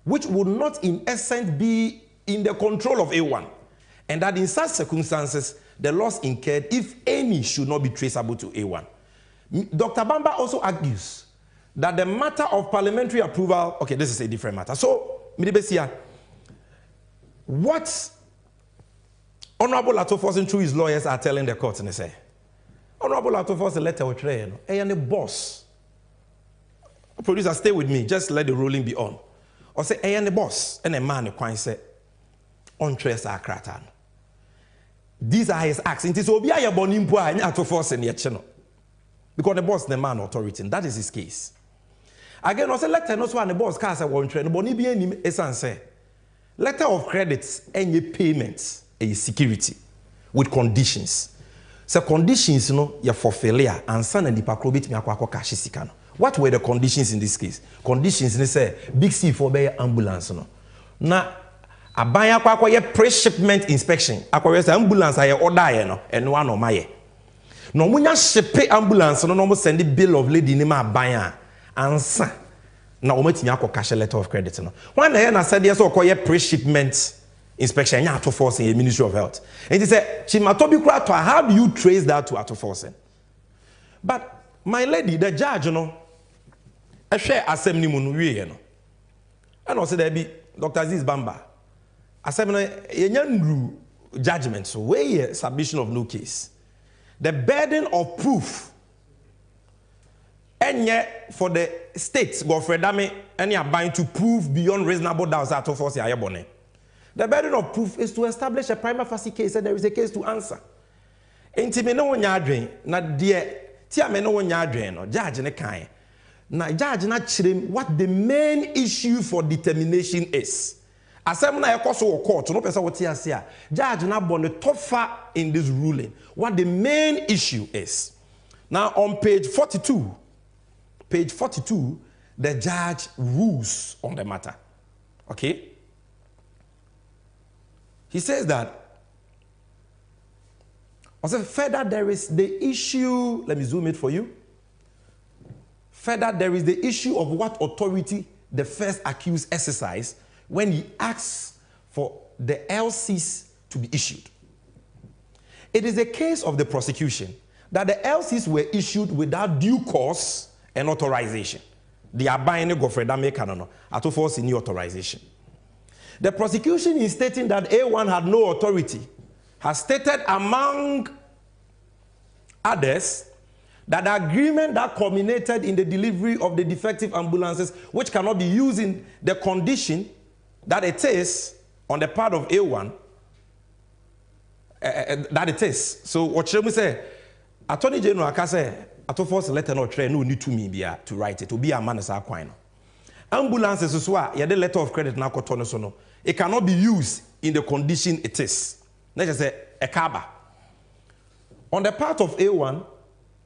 which would not in essence be in the control of A1, and that in such circumstances, the loss incurred, if any, should not be traceable to A1. Dr. Bamba also argues that the matter of parliamentary approval, okay, this is a different matter. So, Midibesia, what Honorable Atuforsen through his lawyers are telling the court, and they say, Honorable Atuforsen letter with Trey, and the boss. Producer, stay with me, just let the ruling be on. Or say, and the boss, and a man, the coin say, on Trace Akratan. These are his acts. It is Obia Bonimpo and Atuforsen yet channel. Because the boss, the man, authority, and that is his case. Again, I say, letter no one the boss cast a one train, Bonibia nim essence. Letter of credits, any payments, a security with conditions. So conditions, you know, you're for failure and son and the pakrobit me akwa cash sikano. What were the conditions in this case? Conditions, they say, big C for bay ambulance, no. Na abaya kwa ye pre-shipment inspection. Akwa say ambulance aye order no, and one on my. No munya shipe ambulance no no send the bill of lading nima abaya ansa. Na ometimi akwa cash letter of credit no. When the na said yes okoye pre-shipment inspection nya Atuforsen in Ministry of Health. And he said, Chimatobi kura to how do you trace that to Atuforsen? But my lady, the judge, you know, I share assembly munuye, you know. And also there be Dr. Aziz Bamba. Assembly yenyanru judgment, so where submission of no case. The burden of proof. And yet for the states, Godfrey Dame, and you're bound to prove beyond reasonable doubt that Atuforsen ayebone. The burden of proof is to establish a prima facie case and there is a case to answer. Enti me no wonya adwen na de ti a me no wonya adwen no judge ne kan na judge na chirem what the main issue for determination is. Asem na ekoso court no pesa wote ase a judge na bon tofa in this ruling what the main issue is. Now on page 42 the judge rules on the matter. Okay? He says that, also further there is the issue, let me zoom it for you. Further there is the issue of what authority the first accused exercised when he asks for the LCs to be issued. It is a case of the prosecution that the LCs were issued without due cause and authorization. They are buying a Godfrey Dame canon, Atuforsen new authorization. The prosecution is stating that A1 had no authority, has stated among others that the agreement that culminated in the delivery of the defective ambulances, which cannot be used in the condition that it is on the part of A1, that it is. So what should we say? Attorney General Akase, Atuforsen letter no tray no need to me to write it to be a man as a coin. Ambulances as well, yeah, the letter of credit now no. It cannot be used in the condition it is. Let's just say a kaba. On the part of A1,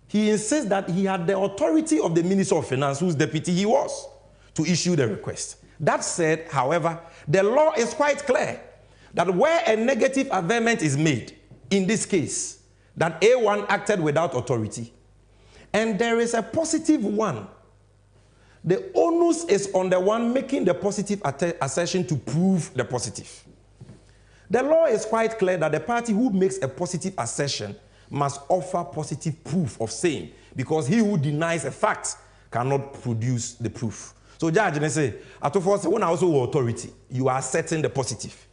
he insists that he had the authority of the Minister of Finance, whose deputy he was, to issue the request. That said, however, the law is quite clear that where a negative averment is made, in this case, that A1 acted without authority, and there is a positive one, the onus is on the one making the positive assertion to prove the positive. The law is quite clear that the party who makes a positive assertion must offer positive proof of same, because he who denies a fact cannot produce the proof. So judge ne say atofo say when also authority, you are asserting the positive.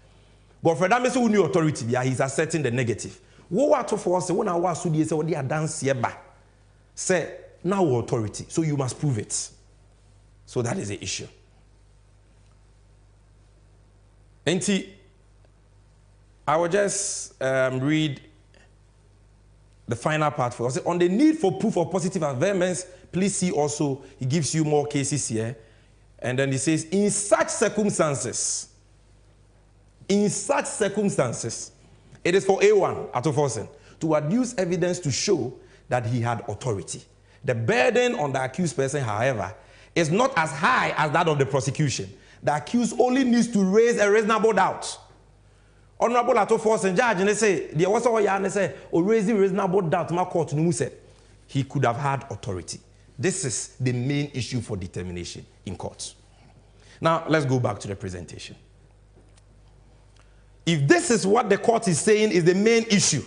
But for that, who new authority, he's asserting the negative. What atofo say when I was so say what they are dance here back. Say now authority, so you must prove it. So that is the issue. And I will just read the final part for us. On the need for proof of positive affirmance, please see also, he gives you more cases here. And then he says, in such circumstances, it is for A1, Atoforsen, to adduce evidence to show that he had authority. The burden on the accused person, however, is not as high as that of the prosecution. The accused only needs to raise a reasonable doubt. Honorable Atoforsen, judge, and they say, there was all and they say, or raising reasonable doubt, my court no said he could have had authority. This is the main issue for determination in court. Now, let's go back to the presentation. If this is what the court is saying is the main issue,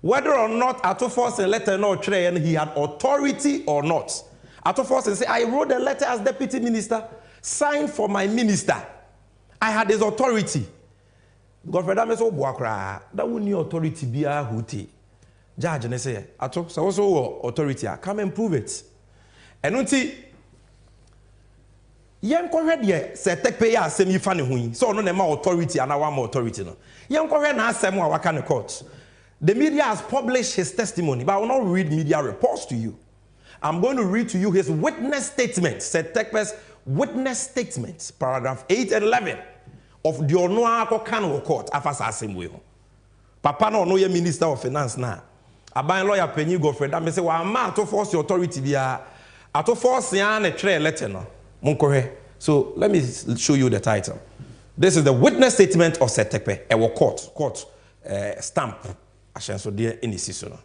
whether or not Atoforsen letter no train he had authority or not. Atoforsen say, I wrote the letter as deputy minister, signed for my minister. I had his authority. Godfrey Dameso Boakra, that would new authority be a hootie. Judge and say, Ato, so also authority, come and prove it. And until young correct, say, take pay us semi funny wing, so no more authority and our more authority. No. Young correct, ask them what kind of court. The media has published his testimony, but I will not read media reports to you. I'm going to read to you his witness statement, said Tekpe's witness statement, paragraph 8 and 11 of the Onoako Kano Court, Afasa Assembly. Papa no ye Minister of Finance now. Aban lawyer Penny Godfrey, that may say, well, I'm to force the authority via to force a trail letter. No. So let me show you the title. This is the witness statement of Sir Tekpe, our court stamp. So dear NDC.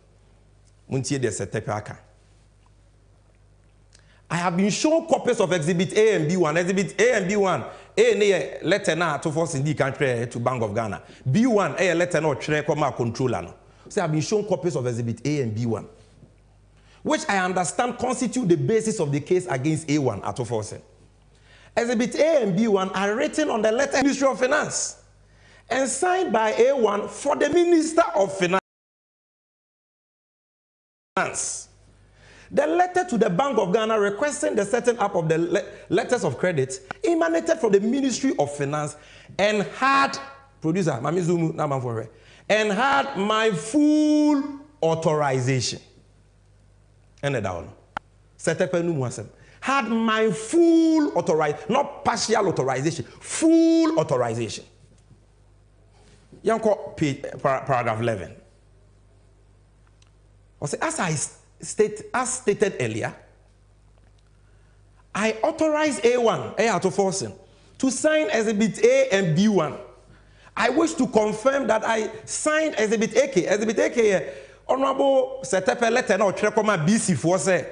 I have been shown copies of Exhibit A and B1. Exhibit A and B1, A letter now to force in the country to Bank of Ghana. B1, A letter no tre comma controller. So I have been shown copies of Exhibit A and B1, which I understand constitute the basis of the case against A1 at Atoforsen. Exhibit A and B1 are written on the letter Ministry of Finance and signed by A1 for the Minister of Finance. The letter to the Bank of Ghana requesting the setting up of the letters of credit emanated from the Ministry of Finance and had, producer, and had my full authorization. And had my full authorization, not partial authorization, full authorization. Paragraph 11. As stated earlier, I authorized A1, Atoforsen, to sign Exhibit A and B1. I wish to confirm that I signed Exhibit AK. Exhibit AK, Honorable Setepe letter now, BC for say,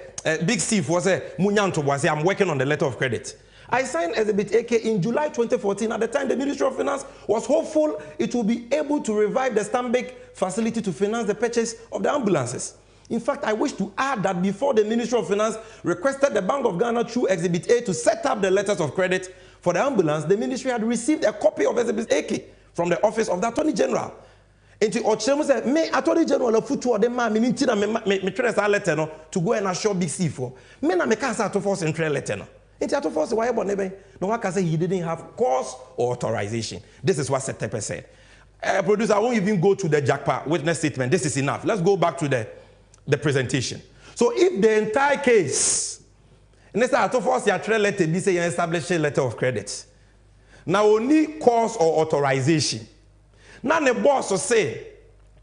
Big C for say, Munyanto was I'm working on the letter of credit. I signed Exhibit AK in July 2014. At the time, the Ministry of Finance was hopeful it will be able to revive the Stanbic facility to finance the purchase of the ambulances. In fact, I wish to add that before the Ministry of Finance requested the Bank of Ghana through Exhibit A to set up the letters of credit for the ambulance, the Ministry had received a copy of Exhibit AK from the Office of the Attorney General. And to Ochemu said, "Me Attorney General of Futu de ma me letter no to go and assure Big C for. Me na me can't to force entry letter no. And to force why bonebe no one can say he didn't have cause or authorization. This is what Setepe said. Producer, I won't even go to the Jackpa witness statement. This is enough. Let's go back to the presentation. So if the entire case, next time to force your trail letter be say you establish a letter of credit. Now only cause or authorization. Now the boss will say,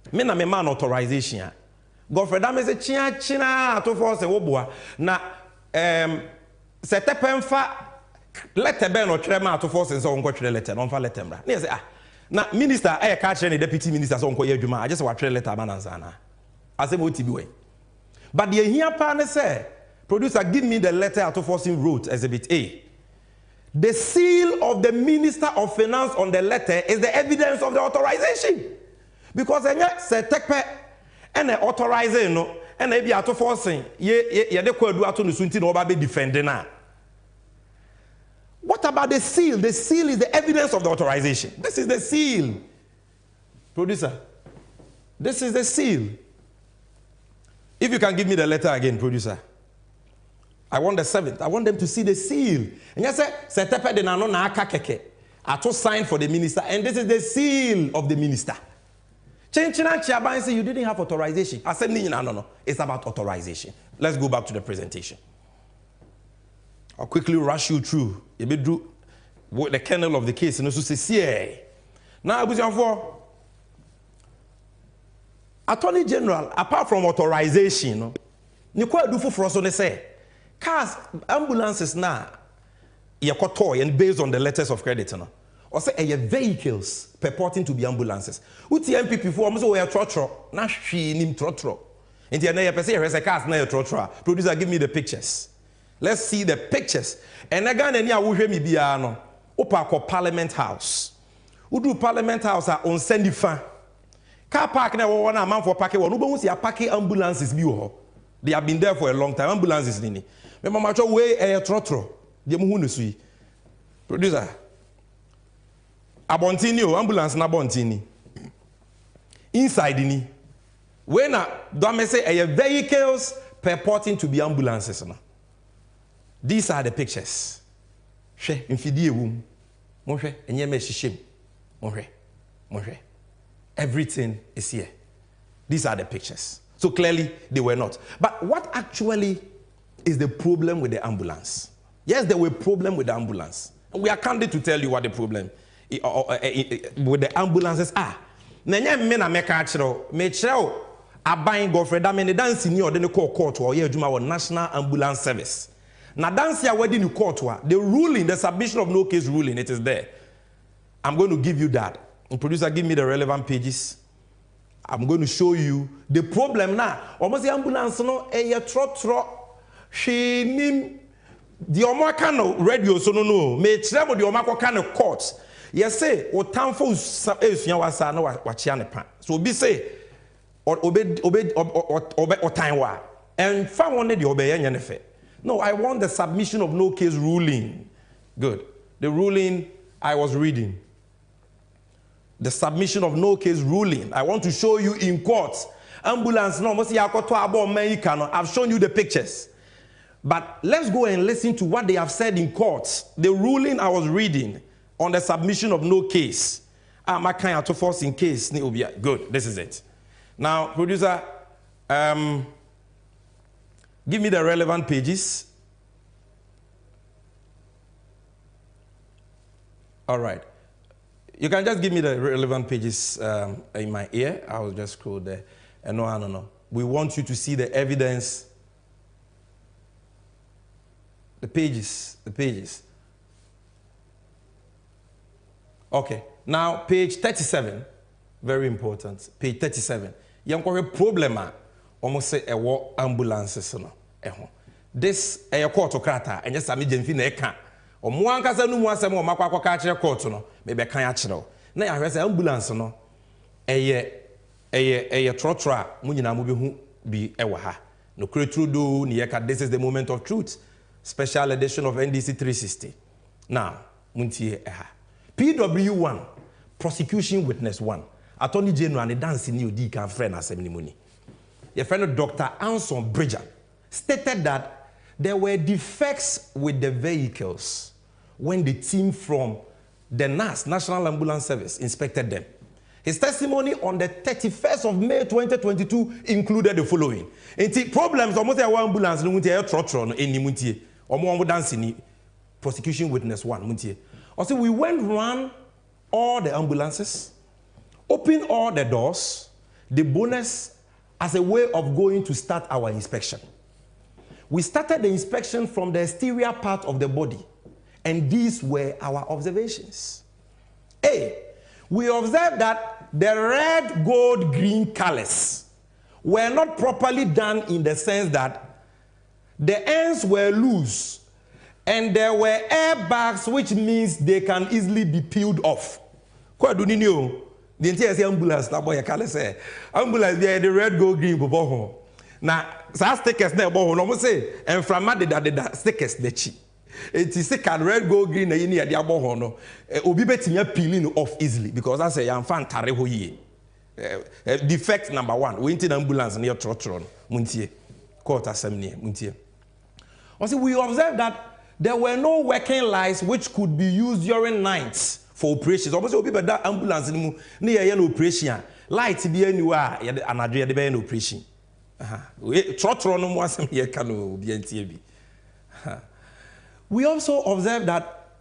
me na me man authorization. Godfrey Dame say china to force e wobua. Na Setepe mfa letter be no trema to force so onko trail letter, no mfa letter bra. Na say na minister e ka kire ni deputy minister so onko ye adwuma. I just wa trail letter bananza na. I say what way. But the here partner say, producer, give me the letter Atoforsen wrote, Exhibit A. The seal of the Minister of Finance on the letter is the evidence of the authorization. Because then say Tekpe and the authorizing no and maybe Atoforsen ye de kwadu ato no sunti no ba be defend na. What about the seal? The seal is the evidence of the authorization. This is the seal. Producer, this is the seal. If you can give me the letter again, producer. I want the 7th. I want them to see the seal. And you say, "Setepe de nano na aka keke." I to sign for the minister, and this is the seal of the minister. Chenchina Chiaban say you didn't have authorization. I said, no. It's about authorization. Let's go back to the presentation. I'll quickly rush you through. You be do the kernel of the case. And also say, now I was for Attorney General, apart from authorization, you quite do for us on the say. Cars, ambulances now, you're toy and based on the letters of credit. Or say vehicles purporting to be ambulances. Who's the MPP for? I'm so we are trotro. Na she nim trotro. And the other person has a cars na trotro. Producer, give me the pictures. Let's see the pictures. And again, any awuhe mi biya no. Opa ko Parliament House. Udu Parliament House on Sendifa. Car park na one man for parking. One ubo si a parking ambulances bi wo. They have been there for a long time. Ambulances nini. Me mama cho we trotro. They mu hunu sui. Producer. Abontini o ambulance na abontini. Inside ni. When don't say vehicles purporting to be ambulances. No? These are the pictures. She infidie wum. Monhwe enye me hihim. Monhwe. Everything is here. These are the pictures. So clearly they were not. But what actually is the problem with the ambulance? Yes, there were problem with the ambulance. And we are candid to tell you what the problem with the ambulances are. Nanya me na meka achiro me chiro aban gofre da me ne dance ni ode ne call court or ye adwuma National Ambulance Service. Na dance ya wadi ni court wa the ruling, the submission of no case ruling, it is there. I'm going to give you that. And producer, give me the relevant pages. I'm going to show you the problem now. Almost the ambulance no trot she nim the omo kind of radio so no me chiro the omo kind of court. Yes, say, or town for Wasa no wachiane pan. So be say, or time wa. And found one the obey any. No, I want the submission of no case ruling. Good. The ruling I was reading. The submission of no case ruling. I want to show you in court. Ambulance no, I've shown you the pictures. But let's go and listen to what they have said in court. The ruling I was reading on the submission of no case. My kind of force in case. Good, this is it. Now, producer, give me the relevant pages. All right. You can just give me the relevant pages in my ear. I will just scroll there. And no. We want you to see the evidence. The pages. Okay, now page 37, very important. Page 37. You have a problem. Almost say a war ambulances. This a court crata and just Sammy Gyamfi ESQ. Or more casa no more some more catch court no. Maybe a kind now I say ambulance no. A trotra munina mubi be ewaha. No creature do nieka. This is the moment of truth. Special edition of NDC 360. Now, muntie eha. PW1, prosecution witness 1. Attorney General and the dance in UD can friend assembly. Your friend Dr. Anson Bridger stated that there were defects with the vehicles when the team from the NAS, National Ambulance Service, inspected them. His testimony on the 31st of May 2022 included the following. Problems almost a ambulance no muntie trotron eni muntie. Omo dancing prosecution witness 1 muntie. Also, we went around all the ambulances, opened all the doors, the bonus as a way of going to start our inspection. We started the inspection from the exterior part of the body, and these were our observations. A, we observed that the red, gold, green colors were not properly done in the sense that the ends were loose, and there were airbags, which means they can easily be peeled off. What do you know? The entire ambulance, that boy, I can't say. Ambulance, the red, gold, green, boho. Now, so stickers, there, boho, no more say, and from the stickers, the chi. It is can red, gold, green, and any idea about hono. Obi betting peeling off easily because I say I'm fan tareho ye. Defect number 1. We into ambulance near Trotron. Muntie. Quarter 70. Muntie. Also, we observed that there were no working lights which could be used during nights for operations. Obviously, people that ambulance near an operation. Light be anywhere, and I dread the an operation. Trotron was here can be NTB. We also observed that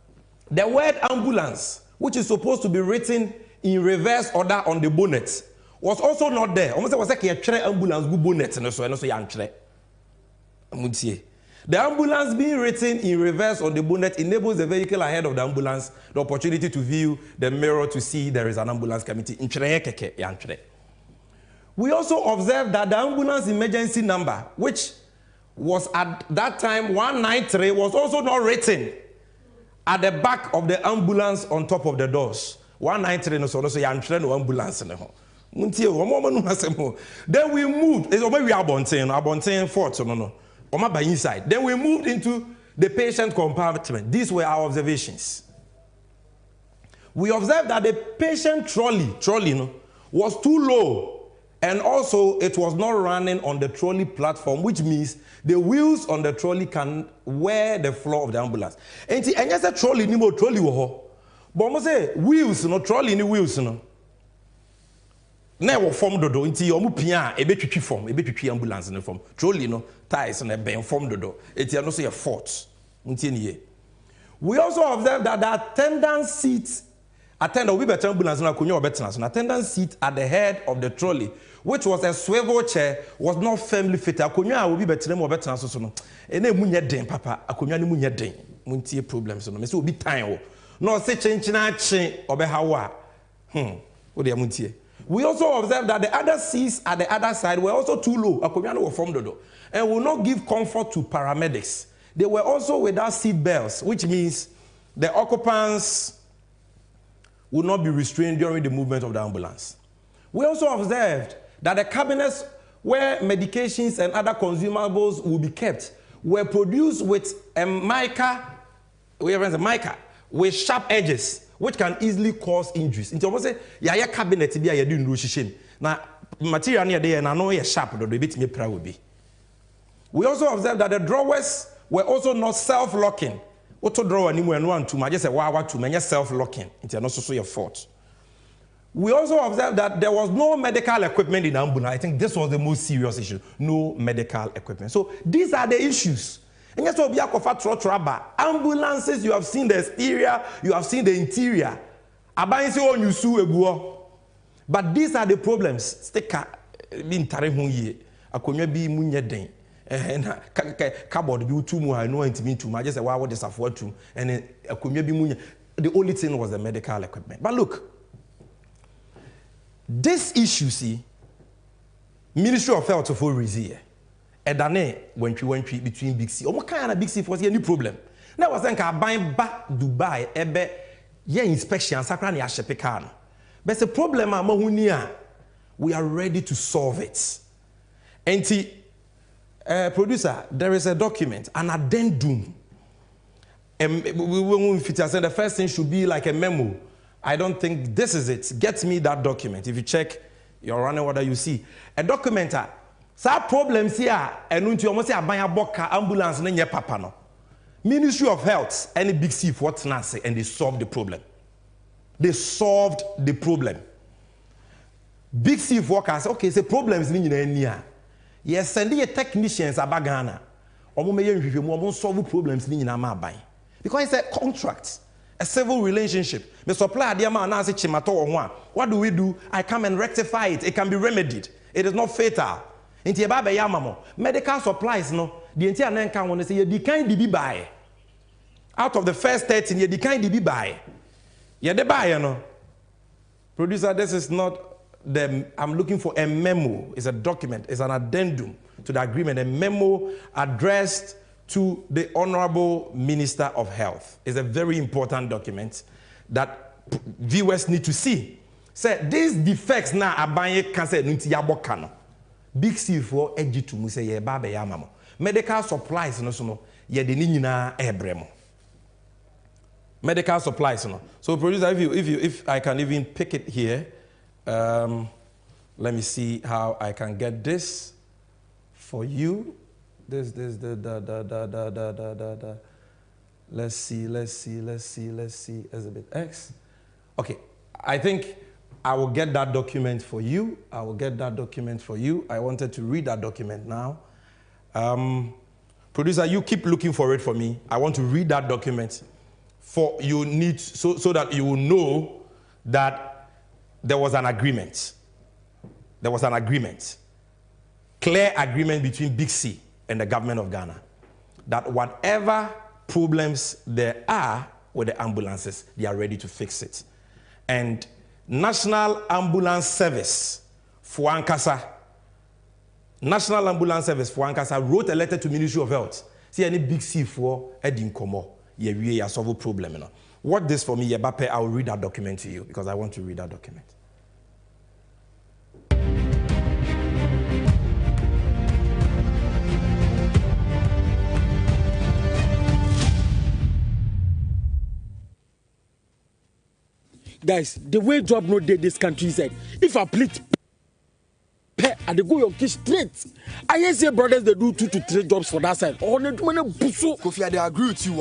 the word ambulance, which is supposed to be written in reverse order on the bonnet, was also not there. Almost was like a ambulance go bonnet and so the ambulance being written in reverse on the bonnet enables the vehicle ahead of the ambulance the opportunity to view the mirror to see there is an ambulance coming. We also observed that the ambulance emergency number, which was at that time 193, was also not written at the back of the ambulance on top of the doors. 193 no so no ambulance no. Then we moved. It's we are Abonten Fort no. By inside. Then we moved into the patient compartment. These were our observations. We observed that the patient trolley was too low, and also it was not running on the trolley platform, which means the wheels on the trolley can wear the floor of the ambulance. And yes, a trolley ni mo trolley wo. But mo say wheels no trolley ni wheels no. Na wo form dodo nti omu pia ebetwitwi form ebetwitwi ambulance no form trolley no ties na ben form dodo eti no so ye fault nti eniye. We also observed that the attendant seat will be better ambulance na konyo obetena so attendant seat at the head of the trolley, which was a swivel chair, was not firmly fitted. Konyo will be better mo obetena so no ene munye den papa akonyo ne munye den muntie problems no me say obi time no say chenchina che obehawa wo de muntie. We also observed that the other seats at the other side were also too low, and will not give comfort to paramedics. They were also without seat belts, which means the occupants would not be restrained during the movement of the ambulance. We also observed that the cabinets where medications and other consumables will be kept were produced with a mica with sharp edges, which can easily cause injuries. Into almost say, ya cabinet be a doing no na material near there and I know you're sharp, the bit me proud will be. We also observed that the drawers were also not self-locking. Auto drawer anywhere and one to my just say wow to many self-locking. It's not so your fault. We also observed that there was no medical equipment in ambulance. I think this was the most serious issue. No medical equipment. So these are the issues. And yes, ambulances, you have seen the exterior, you have seen the interior. But these are the problems. Sticker being tarehunye, akonya bi munyeden. Cupboard be too much, I know it mean too much. Just what this afford to, and akonya bi munye. The only thing was the medical equipment. But look, this issue, see, Ministry of Health for reason. And then when we between Big C, what kind of Big C was any problem? Now was then buying back Dubai, ebe ye inspection, sakrani ashepekan. But the problem amahunia, we are ready to solve it. And producer, there is a document, an addendum. And the first thing should be like a memo. I don't think this is it. Get me that document. If you check your running order, you see a document. Some problems here, and when you almost say a boka ambulance, and then papa no. Ministry of Health, any Big C for what Nancy, and they solved the problem. They solved the problem. Big C workers, okay, the problems in India. Yes, sending a technicians a bagana. Or may solve problems in India. Because it's a contract, a civil relationship. The supply the amount Nancy Chimato or one. What do we do? I come and rectify it. It can be remedied. It is not fatal. Medical supplies, no. The entire Nanka want to say, you can't be buy. Out of the first 13, you can't be buy. You're the buyer, no. Producer, this is not the. I'm looking for a memo. It's a document. It's an addendum to the agreement. A memo addressed to the Honorable Minister of Health. It's a very important document that viewers need to see. Say, these defects now are buying cancer. Big C for edgy to say ye baba yamamo. Medical supplies no so no ye de ni nyina ebremo. medical supplies. No? So producer, if I can even pick it here, let me see how I can get this for you. Let's see, Exhibit X. Okay, I think I will get that document for you. I wanted to read that document now. Producer, you keep looking for it for me. I want to read that document so that you will know that there was an agreement. There was an agreement. Clear agreement between Big C and the government of Ghana that whatever problems there are with the ambulances, they are ready to fix it. And National Ambulance Service for Ankasa wrote a letter to Ministry of Health. See any Big C for Edin Komo. We solve a problem. What this for me, Yebape, I will read that document to you because I want to read that document.
Guys, the way job no did this country said, if I plead and they go your kids straight. I hear say brothers they do 2 to 3 jobs for that side. Oh,
Kofi, I agree with you.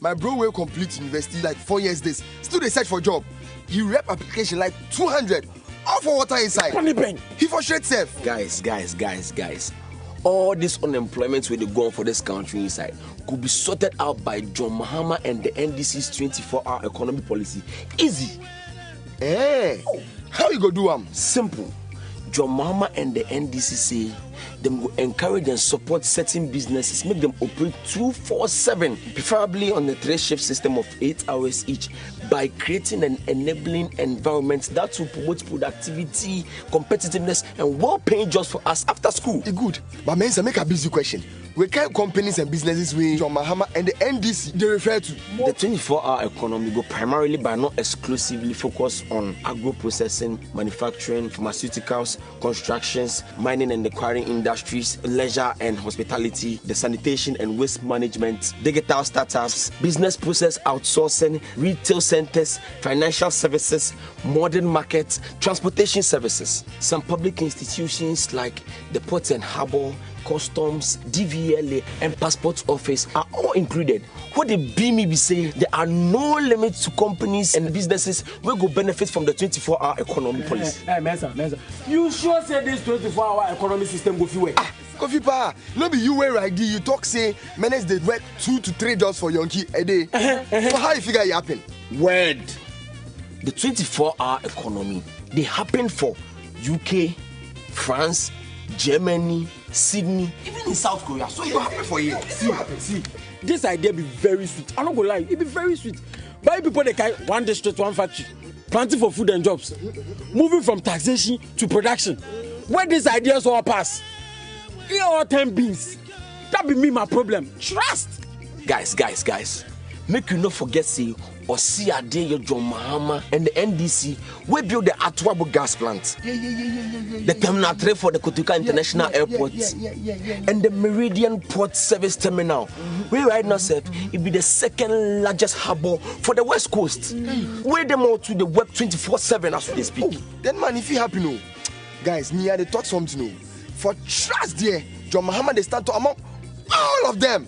My bro will complete university like 4 years this. Still they search for job. He rep application like 200. All for water inside. He for straight safe.
Guys. All this unemployment where they go on for this country inside could be sorted out by John Mahama and the NDC's 24-hour economy policy. Easy.
How you go do
Simple. John Mahama and the NDC say them will encourage and support certain businesses, make them operate 24/7, preferably on the 3-shift system of 8 hours each, by creating an enabling environment that will promote productivity, competitiveness, and well-paying jobs for us after school.
Good, but mensa make a busy question. We kind companies and businesses with John Mahama and the NDC they refer to?
The 24-hour economy go primarily but not exclusively focus on agro-processing, manufacturing, pharmaceuticals, constructions, mining and acquiring industries, leisure and hospitality, the sanitation and waste management, digital startups, business process outsourcing, retail centers, financial services, modern markets, transportation services. Some public institutions like the Port and Harbour, Customs, DVLA, and Passport Office are all included. What the BME be saying, there are no limits to companies and businesses who go benefit from the 24-hour economy policy.
Mensa, you sure say this 24-hour economy system go fit work?
Kofi Pa, no be you wear ID. You talk say manage they work 2 to 3 jobs for Yonki a day. So how you figure it happen?
Word. The 24-hour economy, they happen for UK, France, Germany, Sydney, even in South Korea. So it will happen for you.
See, this idea be very sweet. I'm not gonna lie, it be very sweet. But people they carry one district, one factory, planting for food and jobs, moving from taxation to production. Where these ideas all pass, here all 10 beans. That be me my problem. Trust.
Guys. Make you not forget say or see a day your John Mahama and the NDC we build the Atwabo gas plant. The Terminal 3 for the Kotuka International Airport. And the Meridian Port Service Terminal. We right now said it be the 2nd largest harbor for the West Coast. Where them all to the web 24/7 as they speak.
Then man, if you happy no, guys, me they talk something no. For trust there, John Mahama they start to among all of them.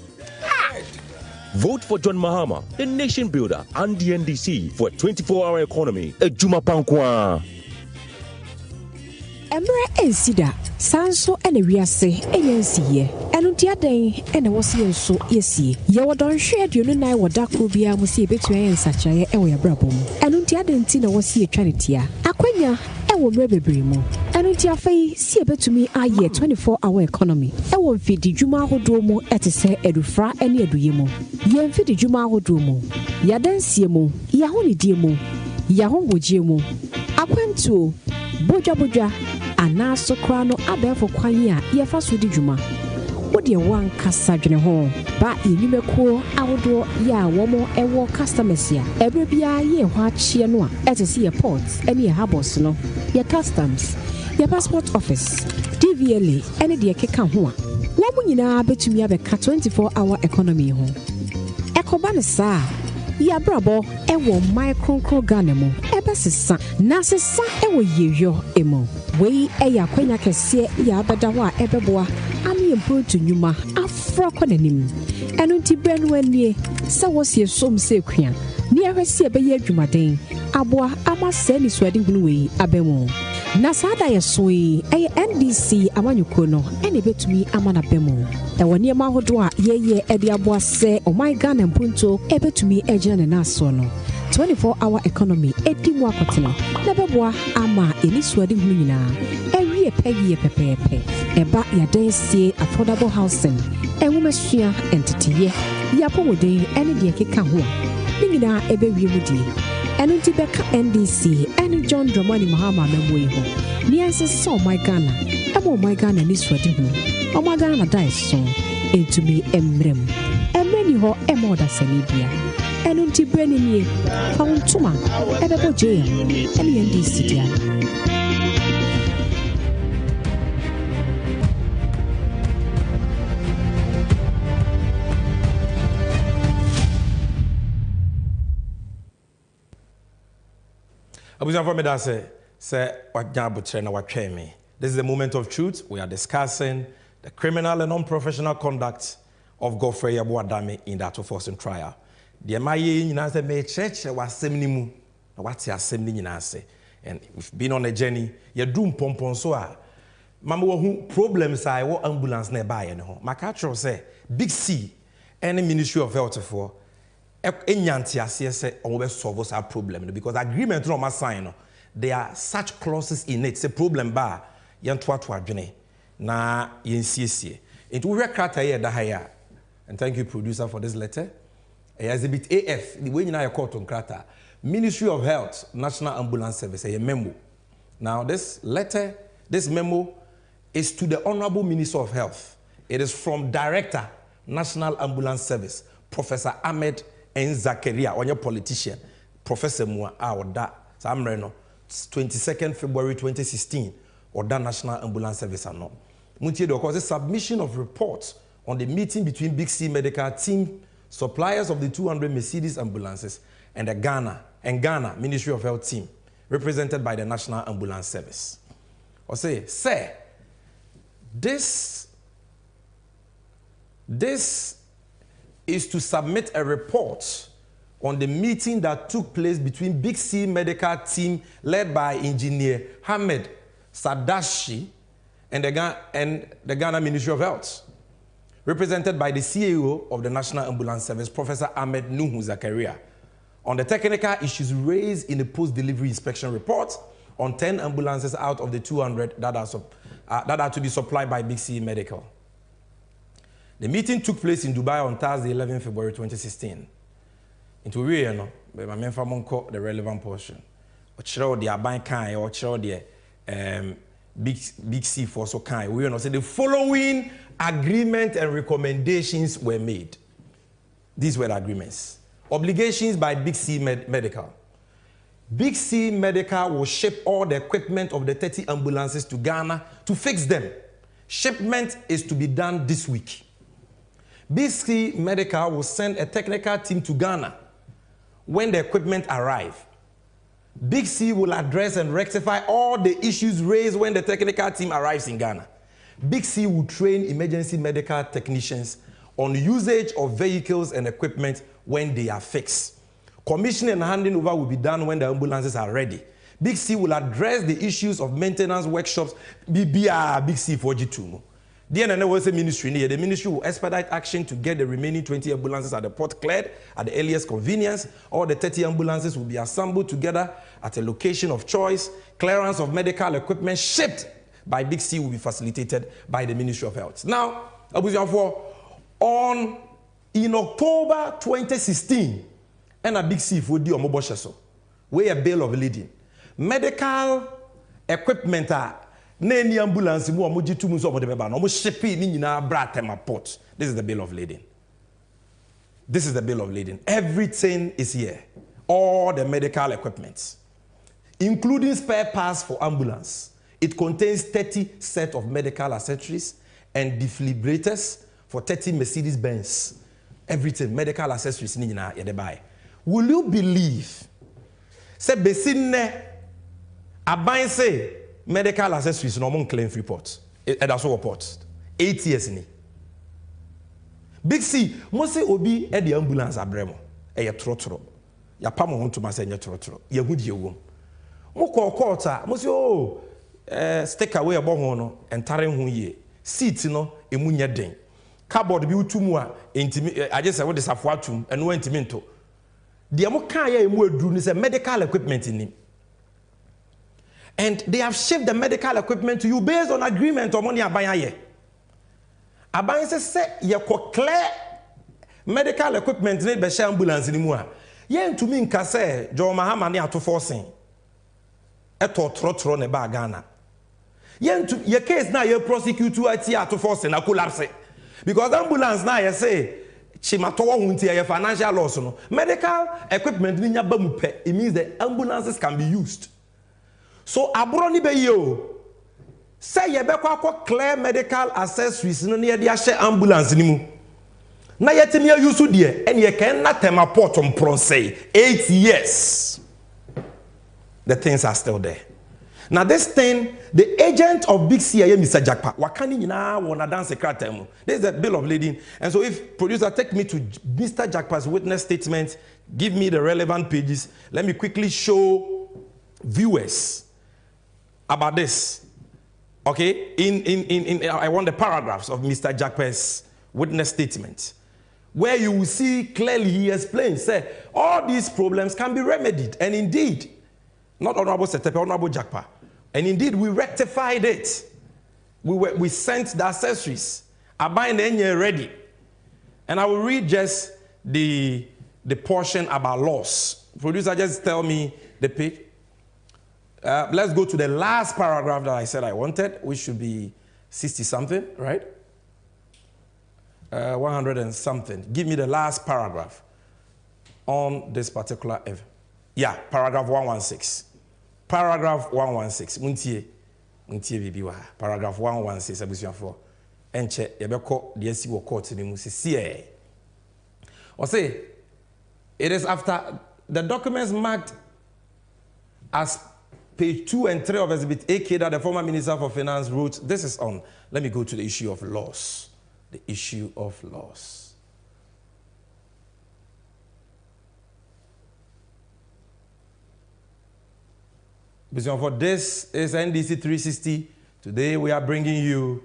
Vote for John Mahama, the nation builder, and the NDC for a 24-hour economy. Ejuma Pankwa.
Emra ensida sanso ene wiase enyansiye enu tiaden ene wose enso yesie ye wodon hwe aduonu nan woda kro bia mu se betua ensachaye ewo ya brabom enu tiaden ti na wose etwa ne tia akwanya ewo mre bebre mu enu tia fai si betumi aye 24-hour economy ewo mfidi dwuma ahodo mu etese edufra ene eduye mu ye mfidi dwuma ahodo mu yadansie mu yahonidie mu yahongogie mu akwantuo bojabojwa anaso krano abefo kwanya ye fa so di dwuma wode wan kasa dwene ho ba enimekuo awodo ya womo ewo customers ya ebre bia ye ho achie no a etese ye port ene ye harbors no ye customs ye passport office DVLA ene de keka ho a wo mu nyina betumi abeka 24-hour economy ho ekoba ne saa yabrabo ewo micro Ghana mo ebe sesa na sesa ewo yeyo emo wei eya kwanya kese ya abeda ho a ebeboa ami emprotu nyuma afro konanim enu nti brenu anie se wosie som se kua ni ahwesi ebeye adwumaden aboa ama se ni swadi hunu wei abemo na sada yesoi eye NDC amanyuko no ene betumi amana bemo ewo niema hodo a yeye ede aboa se oh my God mpunto ebetumi ejina ne naso no 24-hour economy edimu akotene na beboa ama eni swadi hunu nyina ewie pegie pepepe eba ya densie affordable housing enwumesua entitiye ya pomode ene de keka ho ni nyina ebe wie mudi enu ti beka NDC ene John Dramani Mahama memwe ho ni anse so my Ghana emo my Ghana ni swadi hu o my Ghana dai so entumi emrem emreni ho emo da sanibia enu ti breni ni pauntuma ebe boje ene NDC dia
This is the moment of truth. We are discussing the criminal and unprofessional conduct of Godfrey Yabuadame in that of forcing trial. The MIA in answer may church was semnimu. What's your semni in answer? And we've been on a journey. You're doing pompon so. Mama, who problems I what ambulance nearby and home. My catcher say Big C, any Ministry of Health for. Enyantia say on solve our problem because agreement no sign there are such clauses in it say problem ba yantwa to adwene na yensiesie into we krata here da haya and thank you producer for this letter exhibit AF the way you court on krata Ministry of Health National Ambulance Service a memo. Now this letter, this memo is to the Honorable Minister of Health. It is from Director National Ambulance Service Professor Ahmed and Zakaria, on your politician, Professor Mua, or that, Samreno, 22nd February 2016, or that National Ambulance Service. No. Because the submission of reports on the meeting between Big C Medical Team, suppliers of the 200 Mercedes ambulances, and the Ghana Ministry of Health team, represented by the National Ambulance Service. Or say, sir, this is to submit a report on the meeting that took place between Big C Medical Team led by Engineer Hamed Sadashi and the Ghana Ministry of Health, represented by the CEO of the National Ambulance Service, Professor Ahmed Nuhu Zakaria, on the technical issues raised in the post-delivery inspection report on 10 ambulances out of the 200 that are to be supplied by Big C Medical. The meeting took place in Dubai on Thursday, 11 February 2016. Into we, the relevant portion. Or the Aban Kai, or the Big C for so kind. We say the following agreement and recommendations were made. These were the agreements. Obligations by Big C Medical. Big C Medical will ship all the equipment of the 30 ambulances to Ghana to fix them. Shipment is to be done this week. Big C Medical will send a technical team to Ghana when the equipment arrives. Big C will address and rectify all the issues raised when the technical team arrives in Ghana. Big C will train emergency medical technicians on usage of vehicles and equipment when they are fixed. Commissioning and handing over will be done when the ambulances are ready. Big C will address the issues of maintenance workshops. Big C for G2. The was a ministry. The ministry will expedite action to get the remaining 20 ambulances at the port cleared at the earliest convenience. All the 30 ambulances will be assembled together at a location of choice. Clearance of medical equipment shipped by Big C will be facilitated by the Ministry of Health. Now, in October 2016, and a Big C for the Omoboshaso, where a bail of leading. Medical equipment Nany ambulance mu omoji tu mu so omode beba no omo shipping ni nyina bra tema port. This is the bill of lading. This is the bill of lading. Everything is here. All the medical equipment, including spare parts for ambulance. It contains 30 sets of medical accessories and defibrillators for 30 Mercedes-Benz. Everything, medical accessories ni nyina ye de buy. will you believe say besine aban say medical accessories no mon claim report e da so report 8 years ni Big C mo say obi e the ambulance abremo e ye trotro ya pa mo hontuma say nye trotro ye hudie wom mo court mo say oh stick away ebo ho no entare ho ye seat no emu nye den cardboard bi utumu a entimi aje say we desafo atum eno entimi nto de mo kan ya emu aduru ni say medical equipment ni. And they have shipped the medical equipment to you based on agreement or money abayaye. Abayaye say ye ko clear medical equipment need be share ambulance ni mu a. Ye ntumi nka say John Mahama ne ato forcing. Eto trotro ne ba Ghana. Ye case na ye prosecute ati ato forcing na collapse. Because ambulance na ye say chimatowo hunti ye financial loss no. Medical equipment ni nya ba mu pe. It means the ambulances can be used. So abroni be yo say ye be kwa clear medical accessories no ne ye share ambulance ni mu na yetimi use de and ye can na tema port on say 8 years the things are still there. Now this thing the agent of Big C Mr. Jackpa wakani nyina wona dance secretary mu. This is the bill of lading, and so if producer take me to Mr. Jackpa's witness statement, give me the relevant pages, let me quickly show viewers about this. Okay, in I want the paragraphs of Mr. Jackpa's witness statement, where you will see clearly he explains, say all these problems can be remedied, and indeed, not Honorable Setepe, Honorable Jackpa, and indeed we rectified it. We sent the accessories, Abain Enye ready, and I will read just the portion about loss. Producer, just tell me the page. Let's go to the last paragraph that I said I wanted, which should be 60 something, right? 100 and something. Give me the last paragraph on this particular event. Yeah, paragraph 116. Paragraph 116. Muntie bibiwa. Paragraph 116. Abusuafo. Enche yebeko de asi wo court ni mu sisi or say it is after the documents marked as page 2 and 3 of Exhibit AK that the former Minister for Finance wrote. This is on. Let me go to the issue of loss. The issue of loss. For this is NDC 360. Today we are bringing you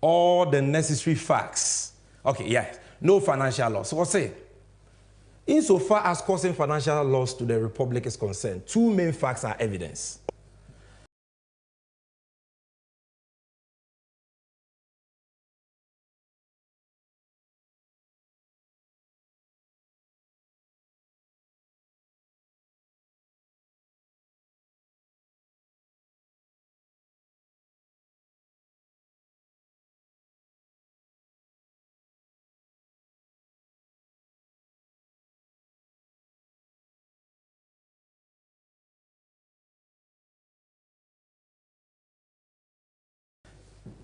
all the necessary facts. Okay, yes. No financial loss. So what's it? Insofar as causing financial loss to the Republic is concerned, two main facts are evidence.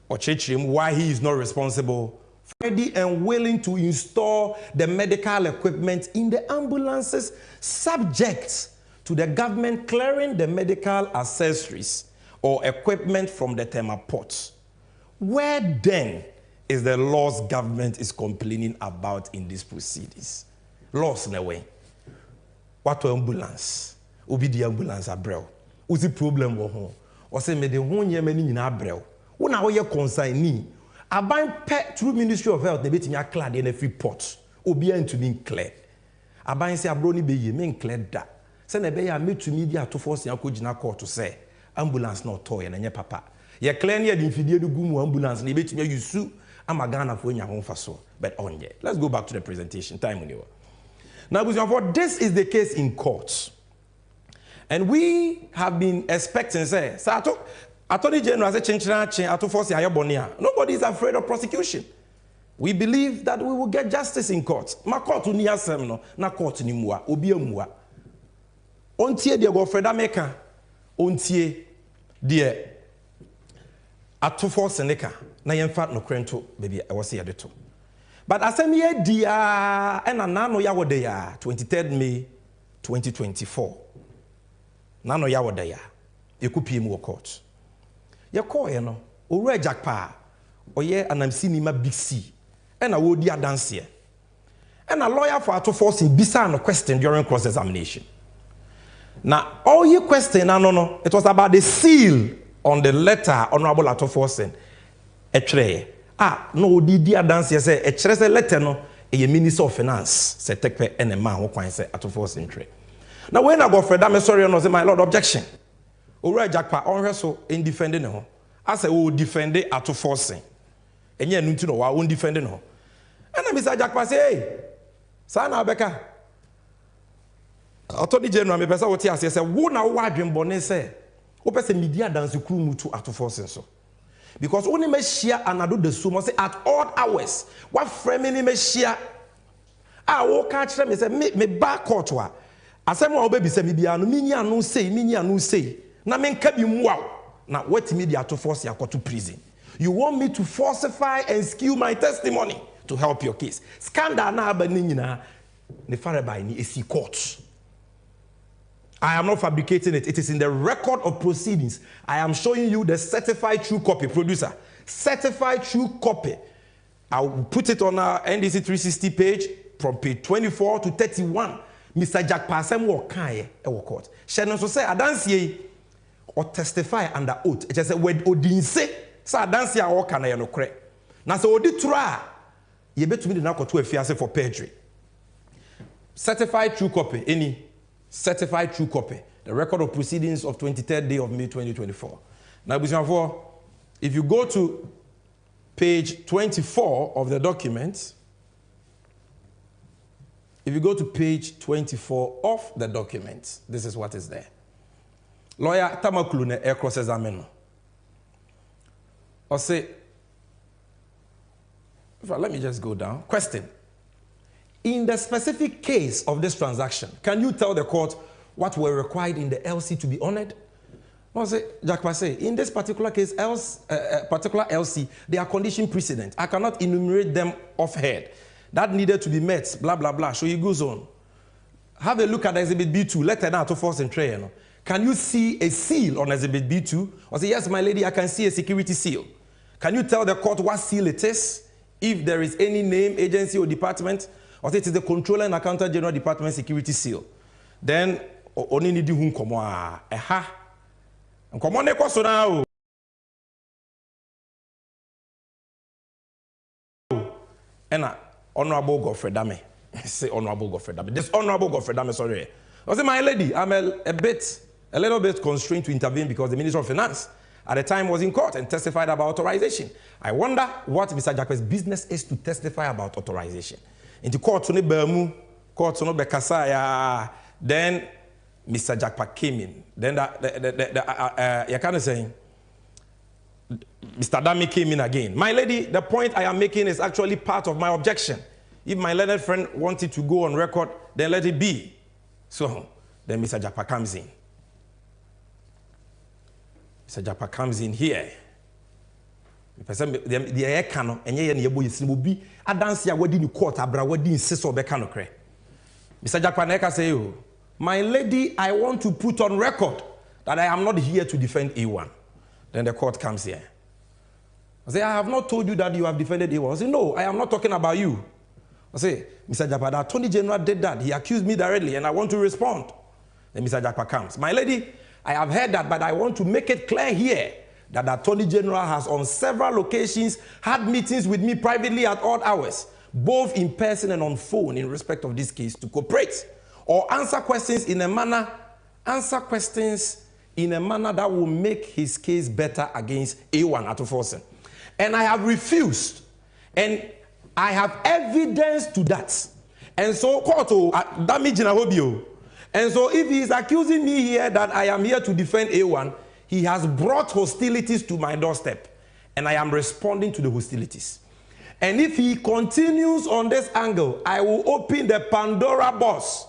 Or him why he is not responsible, ready and willing to install the medical equipment in the ambulances, subject to the government clearing the medical accessories or equipment from the Tema port. Where then is the loss government is complaining about in these proceedings? Loss in a way. What ambulance? Obi the ambulance abrel. What's the problem wo ho? Or say me the ho nye mani nyina abrel. When I hear consignee, I buy pet through Ministry of Health, they bet me a clad in a free pot. Obia into being clear. I buy say abroni be ye mean clear that. Send a bay I made to media to force your coaching court to say ambulance not toy and your papa. Ye clear near the infidel gumu ambulance, and they bet me you sue. I'm a Ghana for your home for so. But on yet. Let's go back to the presentation. Time when you are. Now, this is the case in court. And we have been expecting, say, Attorney General said, nobody is afraid of prosecution. We believe that we will get justice in court. Ma court ni asem no, na court ni mua, obi amua. Ontie de go Freda Meka, ontie de atofo seneka, na yemfa no krento baby I was here to. But asem ye dia na nano ya wode ya 23rd May 2024. Nano ya wadaya. Yeku PM court. Ye call you know. Owura Jackpa. Oye anamsi ni ma big C. And a wodi dance here. And a lawyer for auto force in bisa no question during cross examination. Now all your question no. It was about the seal on the letter honorable auto forcing. No di dance here say a letter no. A minister of finance say take pe and a man who can say auto forcing trade. Now when I go for that, sorry, no say my lord objection. Owura Jackpa on so in defending no. I say we defend it auto forcing. And you know why won't defend it no. And then Mr. Jackpa say, hey, Sana Becca. Attorney General, me pesa what he say, wo na wo adwen bone say, wo pesa media dance crew mu to auto forcing so. Because only me share anado the sumo say at odd hours. What framing me share? Wo catch them say me back court wa. Asem wo be say me bia no minyi anu say. Na me nka bi mu a. Na what media to force ya to prison. You want me to falsify and skew my testimony to help your case. Scandal na abani nyina ne fare by ni esi court. I am not fabricating it. It is in the record of proceedings. I am showing you the certified true copy. Producer, certified true copy. I will put it on our NDC 360 page from page 24 to 31. Mr. Jackpa Sem wo kan e wo court. Shenon so say adansie or testify under oath. It just say we odinse say adansie a wo kan e no kre. Na so odi tra ye betumi de na koto afiase for perjury. Certified true copy any certified true copy, the record of proceedings of 23rd day of May 2024. Now, if you go to page 24 of the document, this is what is there. Lawyer Tamakulune air cross examiner. Or say, let me just go down. Question. In the specific case of this transaction, can you tell the court what were required in the LC to be honored? No, say, Jackpa say, in this particular case, particular LC, they are condition precedent. I cannot enumerate them offhand. That needed to be met, blah, blah, blah. So he goes on. Have a look at Exhibit B2. Let her now to force and tray. Can you see a seal on Exhibit B2? Or say, yes, my lady, I can see a security seal. Can you tell the court what seal it is? If there is any name, agency, or department, or it is the Controller and Accountant General Department security seal. Then, only need you come on. And come on, now. And Honorable Godfrey Dame. Say Honorable Godfrey Dame. This Honorable Godfrey Dame, sorry. I say, my lady, I'm a little bit constrained to intervene because the Minister of Finance at the time was in court and testified about authorization. I wonder what Mr. Jackpa's business is to testify about authorization. In the court, then Mr. Jackpa came in. Then you can't say, Mr. Dami came in again. My lady, the point I am making is actually part of my objection. If my learned friend wanted to go on record, then let it be. So then Mr. Jackpa comes in. Mr. Jackpa comes in here. The air cano and ye will be a dance ya wedding court abra wedding sister becano cre. Mr. Jackpa say, oh, my lady, I want to put on record that I am not here to defend A1. Then the court comes here. I say, I have not told you that you have defended A1. I say, no, I am not talking about you. I say, Mr. Jackpa, the Attorney General did that. He accused me directly and I want to respond. Then Mr. Jackpa comes. My lady, I have heard that, but I want to make it clear here that the Attorney General has on several occasions had meetings with me privately at odd hours, both in person and on phone in respect of this case to cooperate or answer questions in a manner that will make his case better against A1 Atoforsen. And I have refused. And I have evidence to that. And so, and so if he is accusing me here that I am here to defend A1, he has brought hostilities to my doorstep, and I am responding to the hostilities. And if he continues on this angle, I will open the Pandora box,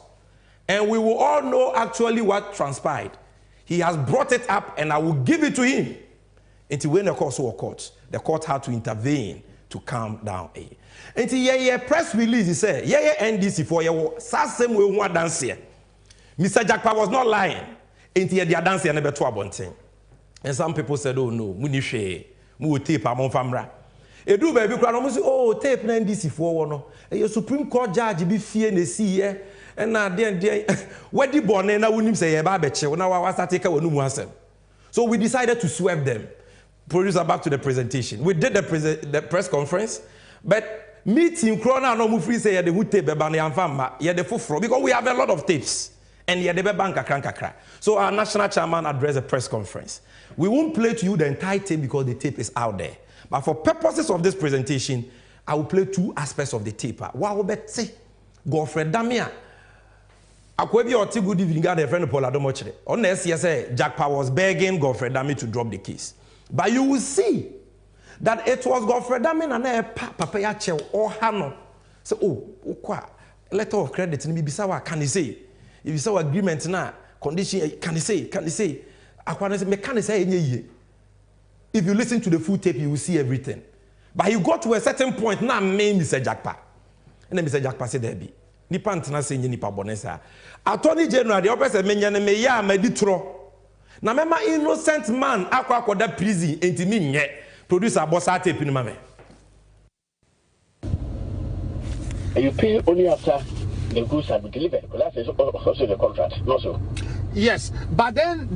and we will all know actually what transpired. He has brought it up, and I will give it to him. Until when the court had to intervene to calm down. Until press release, he said, NDC for your same way one dance here. Mr. Jackpa was not lying. Ain't he the dance and never to abonting. And some people said, oh no, munishe, mu tape among famra. E do baby cry almost oh tape na NDC for one. A Supreme Court judge be fear ne see here. And now then what the born na wunim say e ba beche. Na wa start take we no mu asem. So we decided to swerve them. Producer, back to the presentation. We did the press conference, but meeting Krona no mu free say the who tape be ban yamfama ye the fufro because we have a lot of tapes and ye the be bank kakra. So our national chairman addressed a press conference. We won't play to you the entire tape because the tape is out there. But for purposes of this presentation, I will play 2 aspects of the tape. Wow, Betsy, Godfred Damia. Akwebi Oti good evening, got a friend of Paul Adomochre. On the SCSA, Jackpa was begging Godfred Dami to drop the case. But you will see that it was Godfred Dami and Papa Yache or Hano. So, oh, letter of credit, and maybe Sawa, can you say? If you saw agreement now, condition, can you say? If you listen to the full tape, you will see everything. But he got to a certain point, now name Mr. Jackpa. And then Mr. Jackpa said, Debbie, Nipa Antina say Nipa Bonesa. Attorney General, the opposite menyan me ya meditro. Na mema innocent man akwa that prison enti mi nye producer bossa tape ni mame.
You pay only after the goods have been delivered. Because that's also the contract, not so.
Yes, but then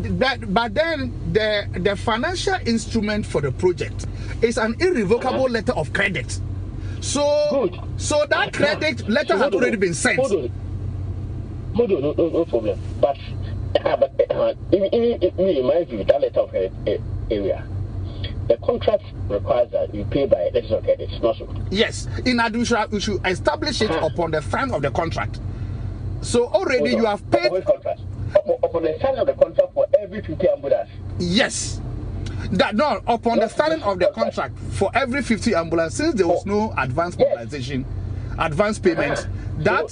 the financial instrument for the project is an irrevocable letter of credit. So good. So that credit letter has already been sent.
Hold on, no problem. But in my view, that letter of credit area, the contract requires that you pay by letters of credit, not so.
Yes, in addition, we should establish it upon the front of the contract. So already you have paid.
Upon the signing of the contract for every 50 ambulance.
Yes. Upon the signing of the contract for every 50 ambulance, since there was no advance mobilization, advance payment, that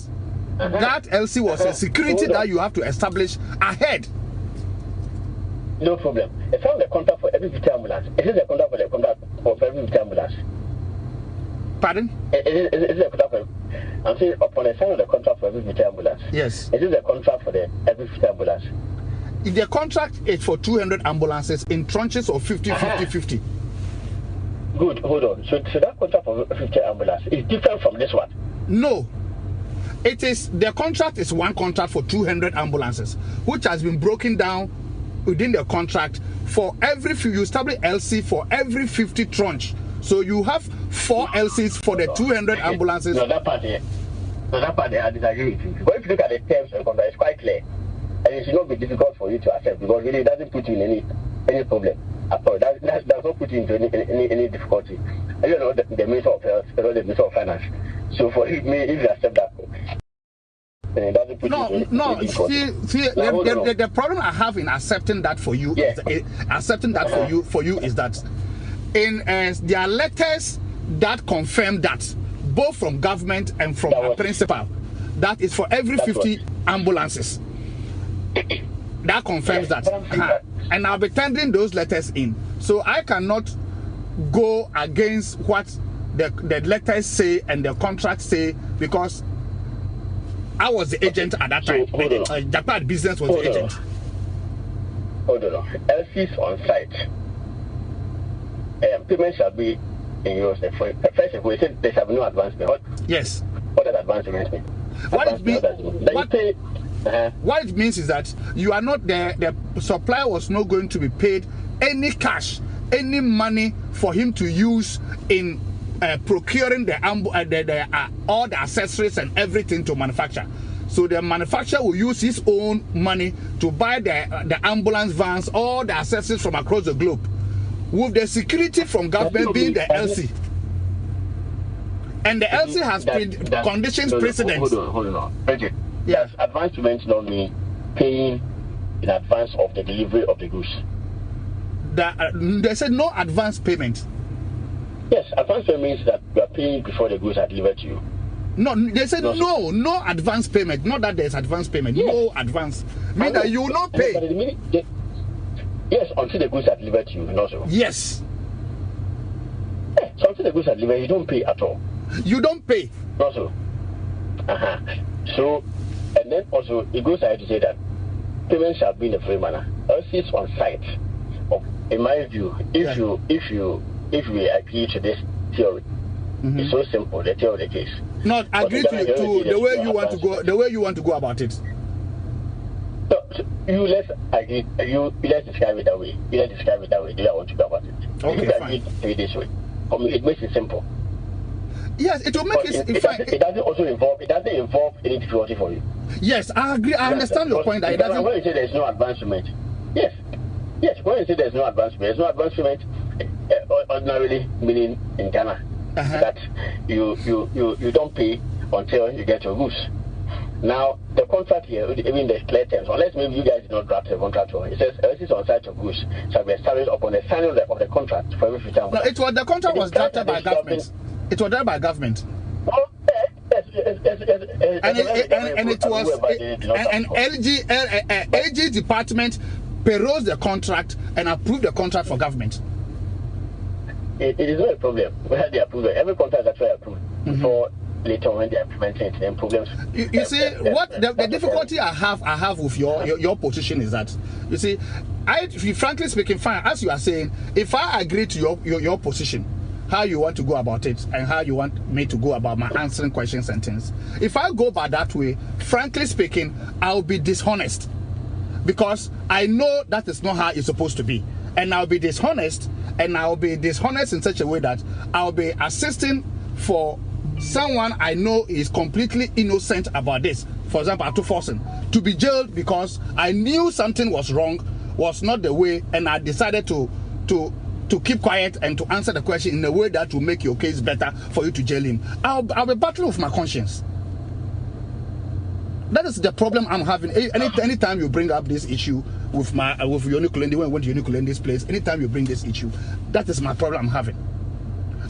LC was a security that you have to establish ahead.
No problem. It's on the contract for every 50 ambulance. Is it the contract for the contract for every 50 ambulance?
Pardon?
Is it the contract for? I'm saying upon the signing of the contract for every 50 ambulance.
Yes.
Is it the contract for the every 50 ambulance?
The contract is for 200 ambulances in tranches of 50.
Good, hold on. So that contract for 50 ambulance is different from this one?
No. The contract is one contract for 200 ambulances, which has been broken down within the contract for every few. You establish LC for every 50 tranche. So you have 4 LCs for the 200 ambulances.
No, that part I disagree with you. But if you look at the terms of the contract, it's quite clear. And it should not be difficult for you to accept because really it doesn't put you in any problem at all. That does not put you into any difficulty. I don't know the Minister of Health, the Minister of Finance. So for me, if you accept that, then it doesn't put you into any difficulty. See,
the problem I have in accepting that for you, is that in there are letters that confirm that both from government and from a principal that is for every 50 ambulances. That confirms that. And I'll be tendering those letters in. So I cannot go against what the letters say and the contracts say because I was the agent at that time. Japan Business was the agent.
Hold on. LCs on site. Payment shall be in euros. First, we said there shall be no advance payment.
Yes.
What does advance payment mean?
What it means is that you are not the supplier was not going to be paid any cash, any money for him to use in procuring all the accessories and everything to manufacture. So the manufacturer will use his own money to buy the ambulance vans, all the accessories from across the globe, with the security from government being the LC. And the LC has conditions precedent.
Hold on. Okay. Yes, advance payment don't mean paying in advance of the delivery of the goods.
They said no advance payment.
Yes, advance payment means that you are paying before the goods are delivered to you.
No, they said no advance payment. Not that there's advance payment. Yes. No advance. Mean that you will not pay.
Yes, until the goods are delivered to you. And also.
Yes.
So until the goods are delivered, you don't pay at all.
You don't pay.
Also. So, and then also it goes ahead to say that Payments shall be in a free manner. Else it's on site. In my view, if we agree to this theory, it's so simple. The theory of the case.
Not agree to the way you want to go. The way you want to go about it.
So you let's agree. Let's describe it that way. You let's describe it that way. Do you want to go about it?
Okay,
you agree to it this way. It makes it simple.
Yes, it will make it.
It doesn't also involve. It doesn't involve any difficulty for you.
Yes, I agree. I understand your point. That it doesn't.
When you say there's no advancement, yes. When you say there's no advancement, ordinarily meaning in Ghana that you don't pay until you get your goods. Now the contract here, even the clear terms, unless maybe you guys did not draft a contract, it says everything on site of goods shall be established upon the signing of the contract for every future.
No, the contract was drafted by government. It was done by government.
Well, yes,
and it was an LG department perused the contract and approved the contract for government.
It is not a problem whether they approve it. Every contract is actually approved before later when they are implementing it. Then problems.
You see, what the difficulty I have with your position is that, you see, frankly speaking, fine, as you are saying, if I agree to your position, how you want to go about it and how you want me to go about my answering questions and things, if I go by that way, frankly speaking, I'll be dishonest. Because I know that is not how it's supposed to be. And I'll be dishonest, in such a way that I'll be assisting for someone I know is completely innocent about this. For example, Atu Forsen, to be jailed because I knew something was wrong, was not the way, and I decided to keep quiet and to answer the question in a way that will make your case better for you to jail him. I'll be battling with my conscience. That is the problem I'm having. Anytime you bring up this issue with Yoni Kulendi, when I went to Yoni Kulendi's place, anytime you bring this issue, that is my problem I'm having.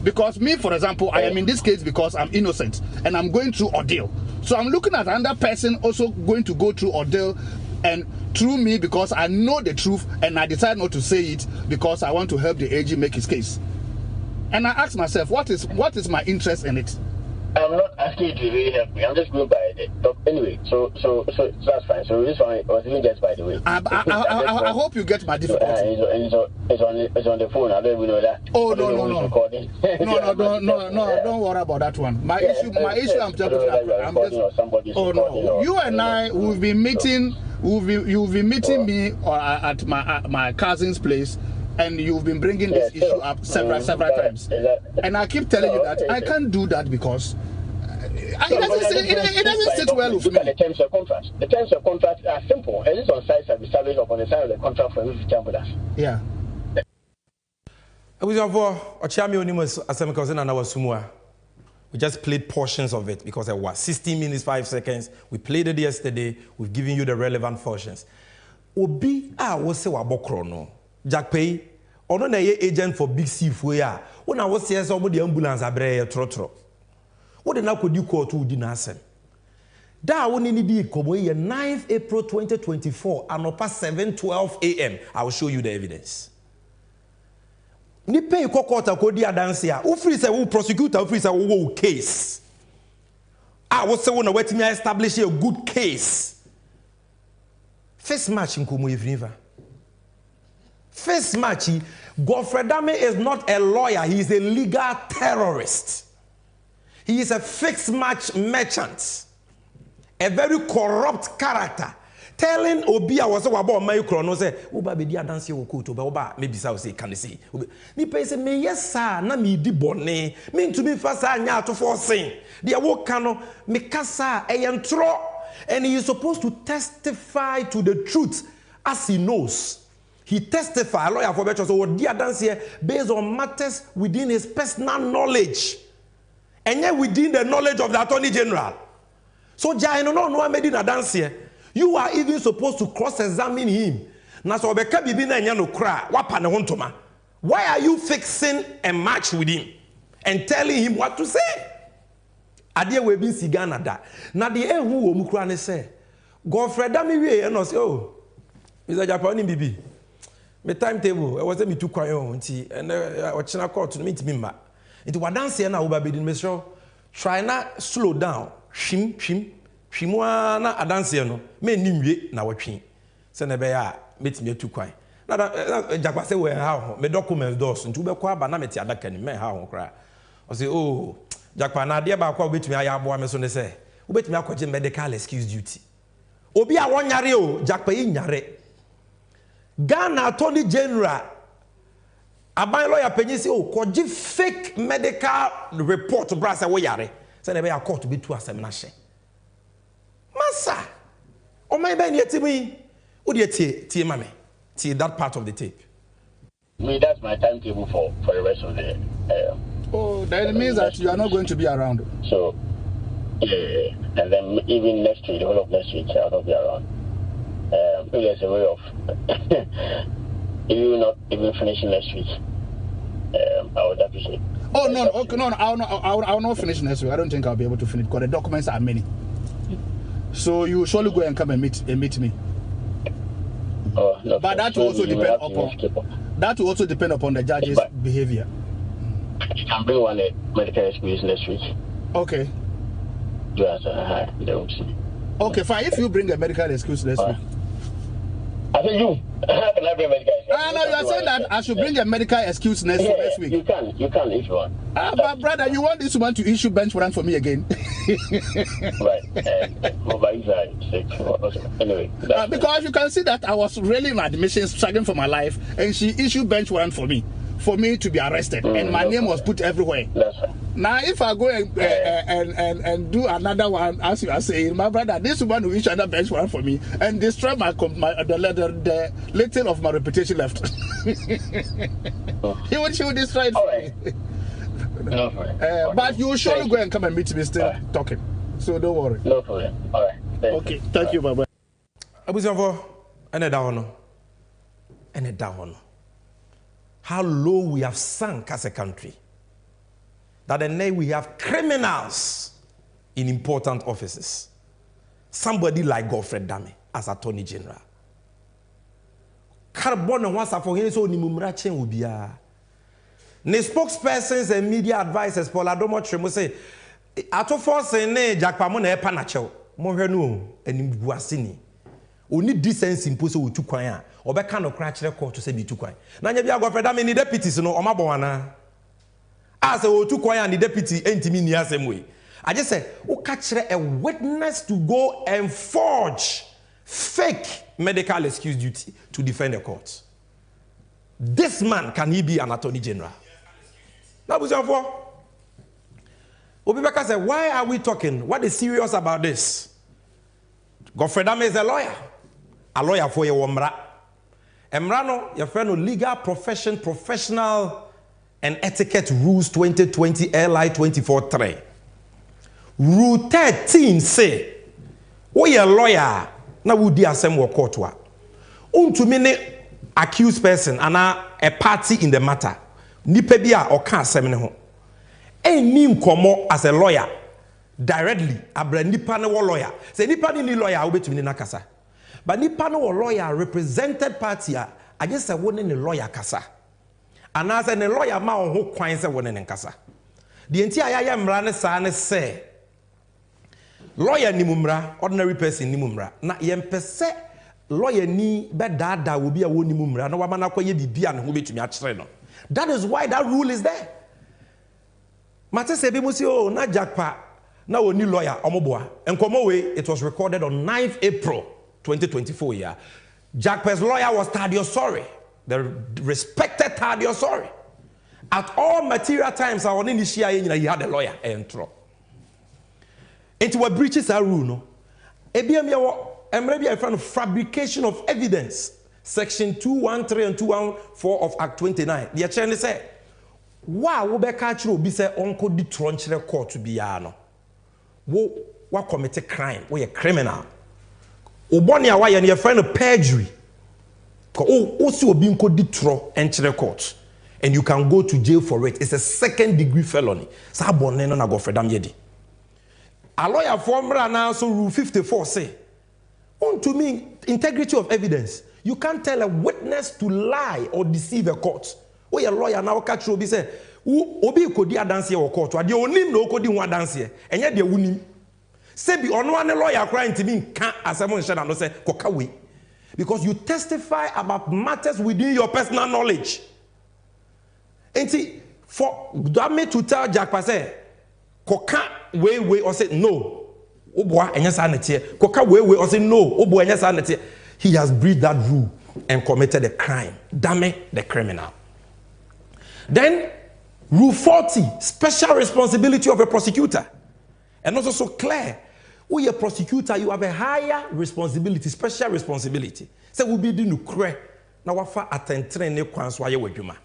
Because me, for example, I am in this case because I'm innocent and I'm going through ordeal. So I'm looking at another person also going to go through ordeal and through me because I know the truth and I decide not to say it because I want to help the AG make his case. And I ask myself, what is my interest in it?
I'm not asking you to really help me. I'm just going by the top. Anyway, so that's fine. So this one was even just by the way.
I hope you get my difficulty.
It's on the phone. I don't even know that.
Oh no. No, don't worry about that one. My issue. I'm just. Oh no. You and I will be meeting. You'll be meeting me at my cousin's place. And you've been bringing this issue up several times, and I keep telling you that I can't do that because it doesn't sit well with me.
The terms of contract. The terms of contract are simple. And it's on site shall be established upon the sign of the contract for every future ambulance.
Yeah.
We just played portions of it because it was 16 minutes, 5 seconds. We played it yesterday. We've given you the relevant portions. Obi was say wabokrono. Jack Pay, or no agent for Big C for ya. When I was here, somebody ambulance abre trotro. What then could you call to Dinasen? That one in the Koboy 9th April 2024 and up past 7:12 a.m. I will show you the evidence. Ni pay kokota kodi adansia. Ufri se wo prosecutor ufri se wo case. I was say when wait me establish a good case. First match in Kumu Ivriva. First match, Godfrey Dame is not a lawyer, he is a legal terrorist. He is a fixed match merchant, a very corrupt character. Telling Obi I was about my chrono say, Uba be dia dance your coat, Oba, maybe so say, can you see? Me pay say, me yes, sir, na me di bonne, mean to me first, I nya to forcing. The awo cano, me kasa, a yantro, and he is supposed to testify to the truth as he knows. He testified, lawyer for better, so dear dance here, based on matters within his personal knowledge, and yet within the knowledge of the Attorney General. So, Jai, no, made in a dance here. You are even supposed to cross-examine him. Now, so why are you fixing a match with him and telling him what to say? Adia we bin sigana da. Na the who omukra say, Godfrey Dame we and say, oh, Mr. Japan Bibi. My timetable, I was me too quiet and China court to meet me. It was dance here now, Baby Mr. Try not slow down. Shimwana a dance here no. Me nimwe na watching. se ne be ya metimi atu kwan na jakwa se we ha ho me documents dos ntu be kwa aba na meti adaka ni me ha ho kra o say oh jakwa na de ba kwa obetimi aya abo ame so ne se obetimi akwaje medical excuse duty obi a wonyare o jakwa yi nyare Ghana Attorney General aban lawyer penyi say o kwaje fake medical report bra say wo yare se ne be ya court be tu asem na hye masa o mai be ni etimi o de tie mame see that part of the tape.
Me, that's my timetable for the rest of the.
Oh, that means that you are not going to be around.
So, yeah, and then even next week, the whole of next week, I'll not be around. Maybe there's a way of you not even finishing next week. I would appreciate.
Oh no, okay, no, I'll not finish next week. I don't think I'll be able to finish because the documents are many. So you surely go and come and meet me.
Oh, no,
but that will also depend upon the judge's behavior.
You can bring one medical excuse next week.
Okay. Okay, fine. If you bring a medical excuse next week.
I said you. How can I bring medical excuse?
No, you are saying that I should bring a medical excuse next week.
You can if you want.
But brother, you want this woman to issue bench warrant for me again?
Right. Anyway.
Because you can see that I was really in admission, struggling for my life, and she issued bench warrant for me to be arrested, and my name was put everywhere.
That's right.
Now, if I go and do another one, as you are saying, my brother, this woman will issue another bench warrant for me and destroy the little of my reputation left. She will destroy it.
All right. No problem.
But you will surely go and come and meet me still talking. So don't worry.
No problem. All right.
Okay. Thank you, bye-bye.
Abusafo, ene down. How low we have sunk as a country. That now we have criminals in important offices. Somebody like Godfred Dame as Attorney General. Carbon and what's for him so nimumrache ubia. Ne spokespersons and media advisors Paul Adomo Tremo say ato force ne jakpamo na epa na chew. Mo hwe no animguasini. Oni decency impose o tukwan a obeka no kra kire court say bi tukwan. Na nya bia Godfred Dame ni deputies no omabon ana. As a tukwan and the deputy entimi ni asem we. I just say o ka kire a witness to go and forge fake medical excuse duty to defend the court. This man, can he be an attorney general? Now, Obibeka said, why are we talking? What is serious about this? Godfred Dame is a lawyer for your Emra. Emrano, your friend of legal profession, professional and etiquette rules 2020 LI 24-3. Rule 13 say, we a lawyer, now we do assemble court wa. Untumine accused person and a party in the matter. Nipe bia or can assemble ho. Nim komo as a lawyer directly. Abra nipa no lawyer. Say nipa ni lawyer obetumi na kasa. But nipa no lawyer represented party I just say won ni lawyer kasa. And as a lawyer ma on ho kwan say won ni kasa. The entire ya mra ne sa ne say lawyer ni mumra, ordinary person ni mumra. Na yempese lawyer ni be dada obi a woni mumra na wama na kwaye bibia ne ho betumi a kire no. That is why that rule is there. Mate se bi musi o na jakpa na oni lawyer omoboa. Enkomo we it was recorded on 9th April 2024 year. Jakpa's lawyer was Tadio Sorry, the respected Tadio Sorry. At all material times I on initiate he had a lawyer entro. Into what breaches our rule no. Ebiam yawo emrebi a friend of fabrication of evidence. Section 213 and 214 of Act 29. The attorney said, wow, we be catch you, be say, uncle di tronchre court to be ano. Wo commit a crime, we a criminal. Oboni awa ya your friend of perjury. Also be uncle di tro entry court. And you can go to jail for it. It's a second-degree felony. Sa bonne no na Godfred Dame yedi. A lawyer formula now so rule 54 say, to me, integrity of evidence. You can't tell a witness to lie or deceive a court. Oh, your lawyer now catch you. Be say, obi kodi adanse or court. Adi onim no kodi one adanse. Enye de unim. Say be ono ane lawyer crying to me can't as someone said and say kokawe. Because you testify about matters within your personal knowledge. And see, for me to tell Jack say, Koka way or say no. Koka way or say no. He has breached that rule and committed a crime. Damn the criminal. Then, Rule 40, special responsibility of a prosecutor. And also so clear. When you're a prosecutor, you have a higher responsibility, special responsibility. So we'll be doing no cre. Now what for attention ne kwanswa ye wadwuma.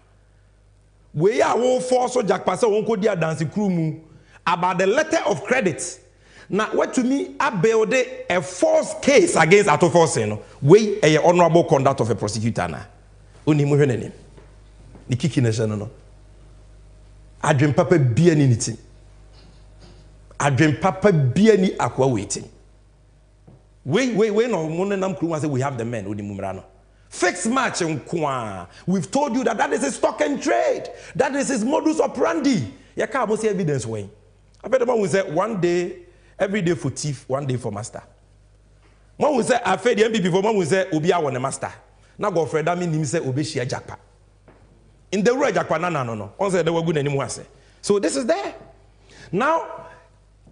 We are all force so Jack Pasa won't go there dancing crew about the letter of credit. Now what to me I build a false case against Atofoseno. We a honorable conduct of a prosecutor na. Oni mo hwene ni. Ni kiki na no. Adwen papa bia ni niti. Adwen papa bia ni akwa waiting. We no mo nam crew say we have the men oni mumra no. Fixed match nkwa. We've told you that is a stock and trade. That is his modus operandi. You can't see evidence way. I bet the man will say one day, every day for thief, one day for master. Man will say I fed the MP before man will say Obi I want a master. Now go Fred that mean him say Obi share jackpot. In the road jackpot no. On say they were good anymore say. So this is there. Now,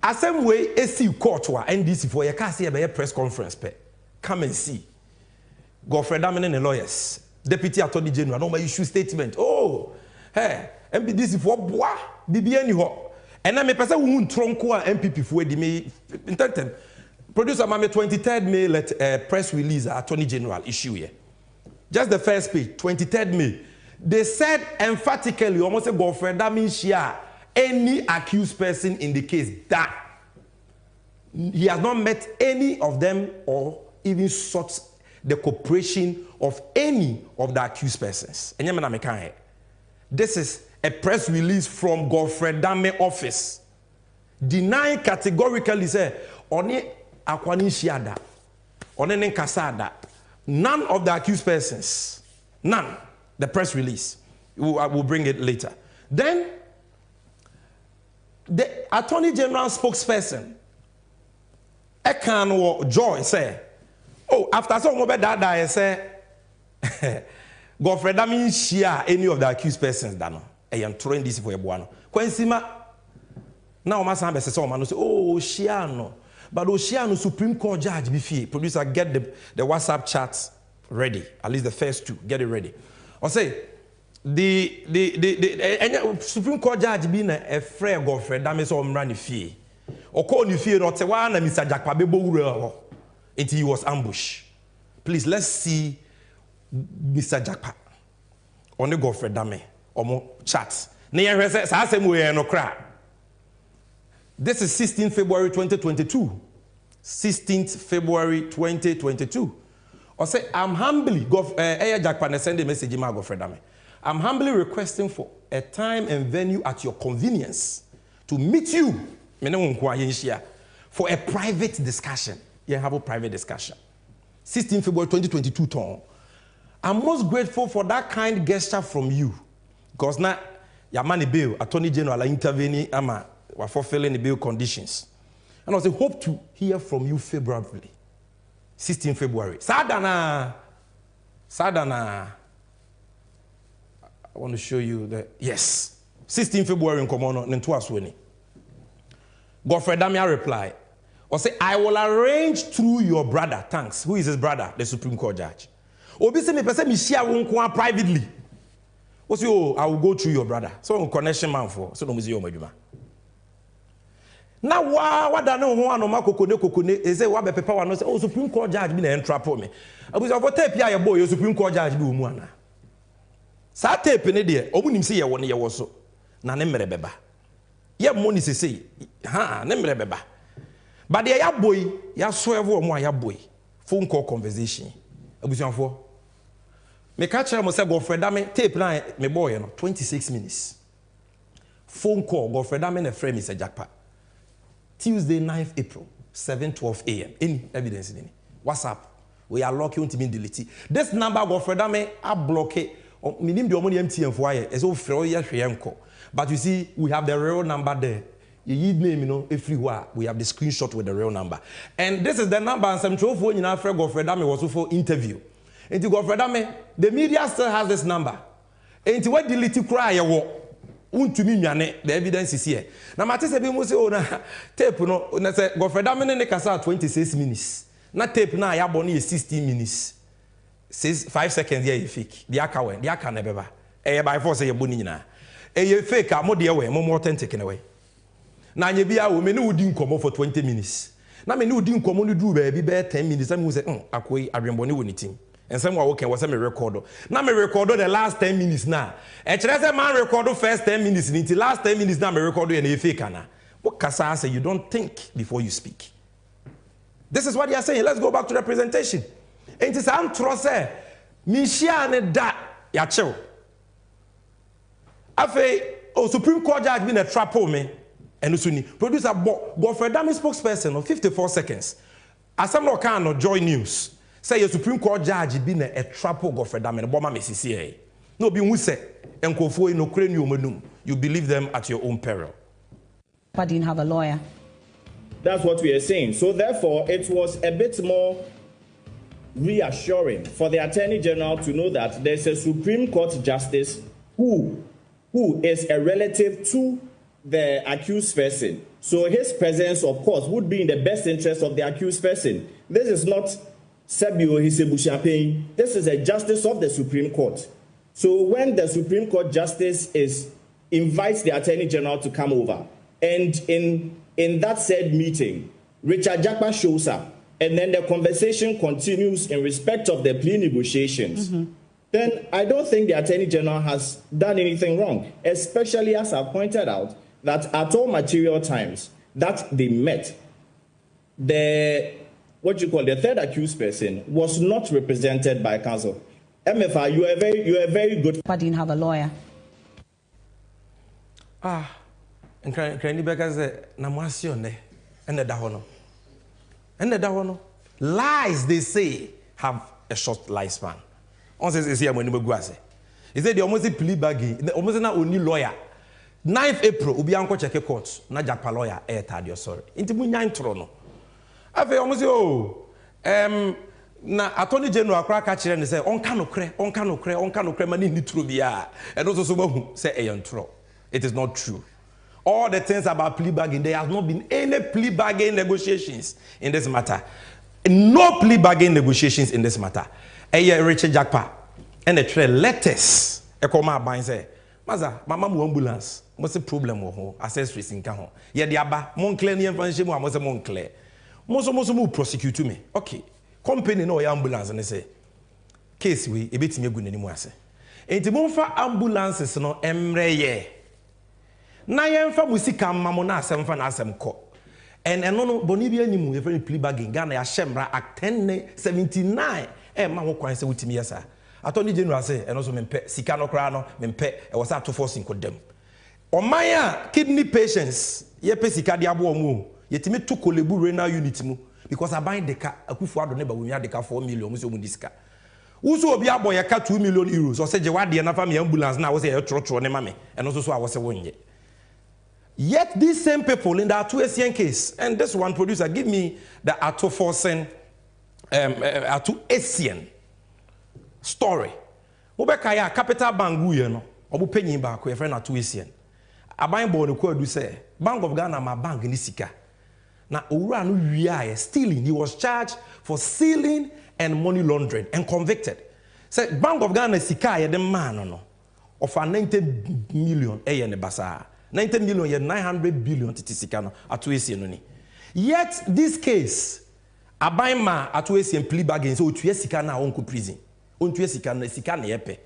a same way AC court wa NDC for you can't see a press conference pe. Come and see. Godfrey Damien and the lawyers, Deputy Attorney General, no issue statement. Oh, hey, MPDC for bois, BBN ho. And I may person who tronko MPP for the May intended. Producer Mame 23rd May let press release Attorney General issue here. Just the first page, 23rd May. They said emphatically, almost a Godfrey Damien share any accused person in the case that he has not met any of them or even sought the cooperation of any of the accused persons. This is a press release from Godfrey Dame office. Denying categorically say, Oni akwani shiada, Oni nkasada, none of the accused persons, none. The press release. I will bring it later. Then, the Attorney General spokesperson, Ekan Joy, say, oh, after some of that, I say, Godfrey Damien share any of the accused persons. Dano, I am throwing this for a buano. Quensima now, my son says, oh, Shiano, but Oshiano Supreme Court judge be fee. Producer, get the WhatsApp chats ready. At least the first two, get it ready. Or say, the Supreme Court judge being a frail Godfrey Damien so run fee. Or call you fee or Tewana, Mr. Jack Pabebo. Until he was ambushed. Please, let's see Mr. Jackpa on the Godfrey Dame or more chats. This is 16th February 2022. 16th February 2022. I say, I'm humbly, Jackpa send a message to Godfrey Dame. I'm humbly requesting for a time and venue at your convenience to meet you for a private discussion. Have a private discussion. 16 February 2022 ton. I'm most grateful for that kind gesture from you. Because now, your money bill, Attorney General intervening, we're fulfilling the bill conditions. And I hope to hear from you favorably. 16 February. Sadana. I want to show you that. Yes. 16 February in Komono, Nentuasweni. Godfrey Damien replied. Or say, I will arrange through your brother. Thanks. Who is his brother? The Supreme Court judge. Obi say me person me share one privately. O say, oh, I will go through your brother. So on connection man for. So no me say your maduma. Now what da no ho anoma kokone e say wa be papa wa no say oh Supreme Court judge be na entrap me. Abu say for tape ya your boy Supreme Court judge be omu ana. Sa tape ne de omu nim say ye wo ne ye wo so. Na ne mere beba. Ye money say ha ne mere beba. But the ya boy, ya swear more ya boy. Phone call conversation. Abusianfo. Me catch am say Godfrey Dame tape na me boy no 26 minutes. Phone call Godfrey Dame na friend Mr. Jackpa. Tuesday 9th April 7:12 a.m. Any evidence in any. WhatsApp. We are locking to me delete. This number Godfrey Dame I block it. Minim the money MTN for why so free ya But you see we have the real number there. You name, everywhere we have the screenshot with the real number. And this is the number and some phone in Africa Godfrey Dame was for interview. Enti Godfred the media still has this number. Enti what delete cry yawo. Untumi nwane the evidence is here. Na mate se bi mo se o na tape no na se Godfred ne kasa 26 minutes. Na tape na ya bo no 16 minutes. 5 seconds here fake. The aka na beba. By force ye boni nyina. Fake a mo de we mo authentic na we. Na anya bia wo me ne udi nkomo for 20 minutes. Na me ne udi nkomo no du ba bi be 10 minutes. Am say akoi adwenbone wo ni team. And some work was a record. Now me record the last 10 minutes now. And say man record the first 10 minutes. Until last 10 minutes now me record and a fake ana. What Kasa say you don't think before you speak. This is what they are saying. Let's go back to the presentation. And it is am trust say me share ne da ya chill. Afe Supreme Court judge been a trap me. And usuni producer Godfred Dami spokesperson of 54 seconds. Asam no kan no Joy News. Say your Supreme Court judge be a trapo Godfred Dami boma mesisi no be who say enkofo no kure ni omanum. You believe them at your own peril.
I didn't have a lawyer.
That's what we are saying. So therefore, it was a bit more reassuring for the Attorney General to know that there's a Supreme Court justice who is a relative to the accused person. So his presence, of course, would be in the best interest of the accused person. This is not Sebio Hisebu. This is a justice of the Supreme Court. So when the Supreme Court justice invites the Attorney General to come over, and in that said meeting, Richard Jakpa shows up, and then the conversation continues in respect of the plea negotiations, then I don't think the Attorney General has done anything wrong, especially as I pointed out that at all material times that they met, the third accused person was not represented by counsel. MFA, you are very good.
I didn't have a lawyer.
And Cranny Becker said, Namasione, and the Dahono. And the Dahono. Lies, they say, have a short lifespan. On says, is here when you go. He said, the almost plea bagging, almost not only lawyer. 9th April, Ubi Uncle check court, na Japa lawyer, Tadio, sorry. Into Munyan Trono. I feel almost, na Attorney General crack catcher and say, on cano cre, mani ni trubia. And also, so say, Ayantro. It is not true. All the things about plea bargaining, there has not been any plea bargaining negotiations in this matter. No plea bargaining negotiations in this matter. Richard Jakpa and the trail letters. Ekoma buying say, Maza, mama mu ambulance. What's the problem with her? Accessories in Cajon. Yeah, the Abba, Moncler, and Fanchimo, I was a Moncler. Most prosecute me. Okay. Company no ambulance and they say, case we, a bit me good anymore. And the monfa ambulances no emreye. Na yemfa musika mamona asem fa na asem ko. And no Bonibia nimu e very plea bargain Ghana ya Shemra Act 1079 ma ho kwan se wutimi yesa. Attorney General say and also mempe sika no kra no mempe e was ato force kodam. Omaya kidney patients ye pe sika dia bo mu yetimi to kolebu renal unit mu because aban deka akufu ado ne ba wonwa deka 4 million mu so mu disika. Uso obi aboya ka 2 million euros o se je wade na fa me ambulance na wo se e trotro ne mame and also so I was say wonye. Yet these same people in the Atu Asian case, and this one producer, give me the Atu Forsen, Atu Asian story. Mobekaya capital bangu yeno, obu penyi ba ko friend Atu Asian. Aban bo no ko do say, Bank of Ghana ma bank ni sika. Na owura no wiya stealing. He was charged for stealing and money laundering and convicted. Say Bank of Ghana sika ye the man no of 90 million ne basa. 90 million, yet 900 billion titikano atuesi no ni. Yet this case, abaima atuesi and plea bargain so tuesika na onko prison. On tuesika na sika na yepe.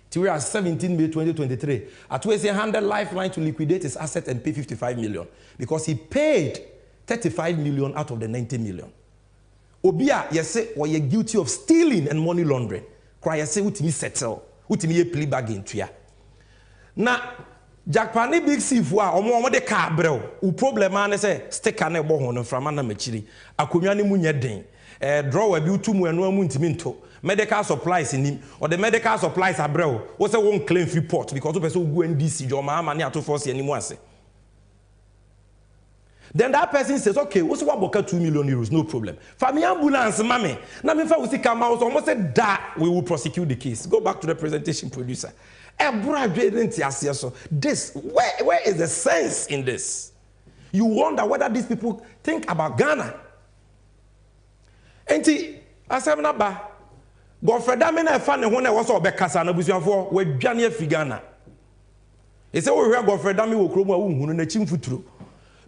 Till 17 May 2023, atuesi handed Lifeline to liquidate his asset and pay 55 million because he paid 35 million out of the 90 million. Obia yese were guilty of stealing and money laundering. Kwa yese utimi settle, utimi ye plea bargain tuya. Na Jakpani big sifu a omo de ka brel u problem an say sticker na ebo ho no frama na machiri akonwa ne munye den drawer bi utumu eno amu ntimi nto medical supplies nim or the medical supplies abrel wo say won claim report because person go NDC jo ma ne ato force animu ase Then that person says, okay, what's what about 2 million euros? No problem. Family ambulance, mommy. Now, if I was to come out, almost said that we will prosecute the case. Go back to the presentation producer. This, where is the sense in this? You wonder whether these people think about Ghana. Enti, asemna ba. Godfrey Damina fan when I was all back Casa and Busian with Jania Figana. He said, we hear Godfrey Dami will chroma who ne chim futru.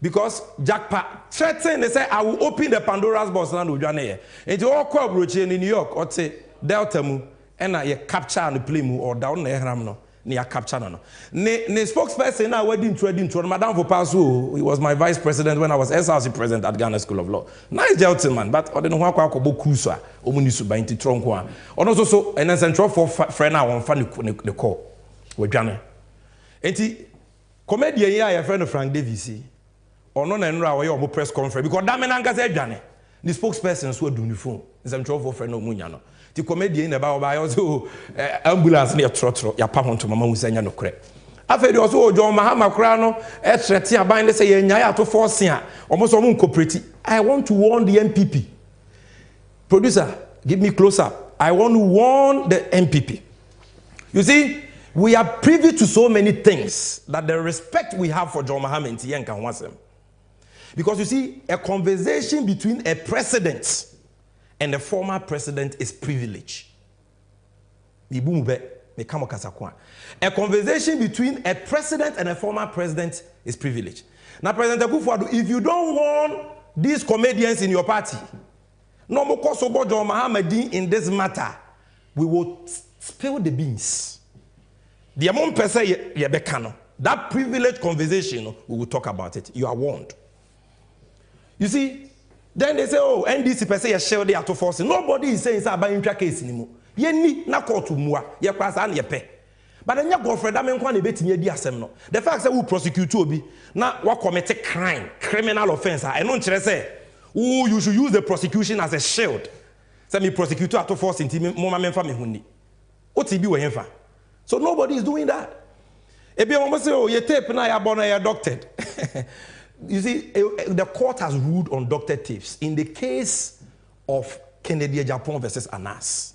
Because Jack Pa threatened, they say, I will open the Pandora's box and Ujane. Into all corporate in New York, or say Delta mu, and I capture and play mu or down there ramno. Near capture no. Ne spokesperson now wedding trading to Madame Vopasu. He was my vice president when I was SRC president at Ghana School of Law. Nice gentleman, but I don't know how I could cruiser. Omunisu by into Tronkwa. On also so and then central for friend now on fan the call with Ghana. Enti comedian here, your friend Frank Davis. Or no enra or your press conference because that man said Ghana. The spokespersons were doing the phone. Central for friend of Munyano. The comedian about also ambulance near Trotro, ya pahon to Mama Musanya no cre. After the also John Mahama Crano, Etretia bind say Yaya to force here, almost on cooperative. I want to warn the MPP. Producer, give me close up. I want to warn the MPP. You see, we are privy to so many things that the respect we have for John Mahama and Tiyan can want them. Because you see, a conversation between a president and the former president is privilege. A conversation between a president and a former president is privilege. Now, President Akufo-Addo, if you don't want these comedians in your party, no more Kosobo John Mahama in this matter, we will spill the beans. The amount per se that privileged conversation, we will talk about it. You are warned. You see, then they say, oh, NDC per se a shell they are to force. Nobody is saying it's about intra case anymore. Ye ni na court to mua, ye pass and ye pay. But then your girlfriend, that mean one debate in ye assembly. The fact that we prosecute to be now what commit a crime, criminal offense. I don't say, oh, you should use the prosecution as a shield. Say me prosecutor to force into mama men family hundi. What be we fa? So nobody is doing that. Ebi almost say, oh, ye tape na ya born ya doctored. You see, the court has ruled on doctor tapes in the case of Kennedy Japan versus Anas.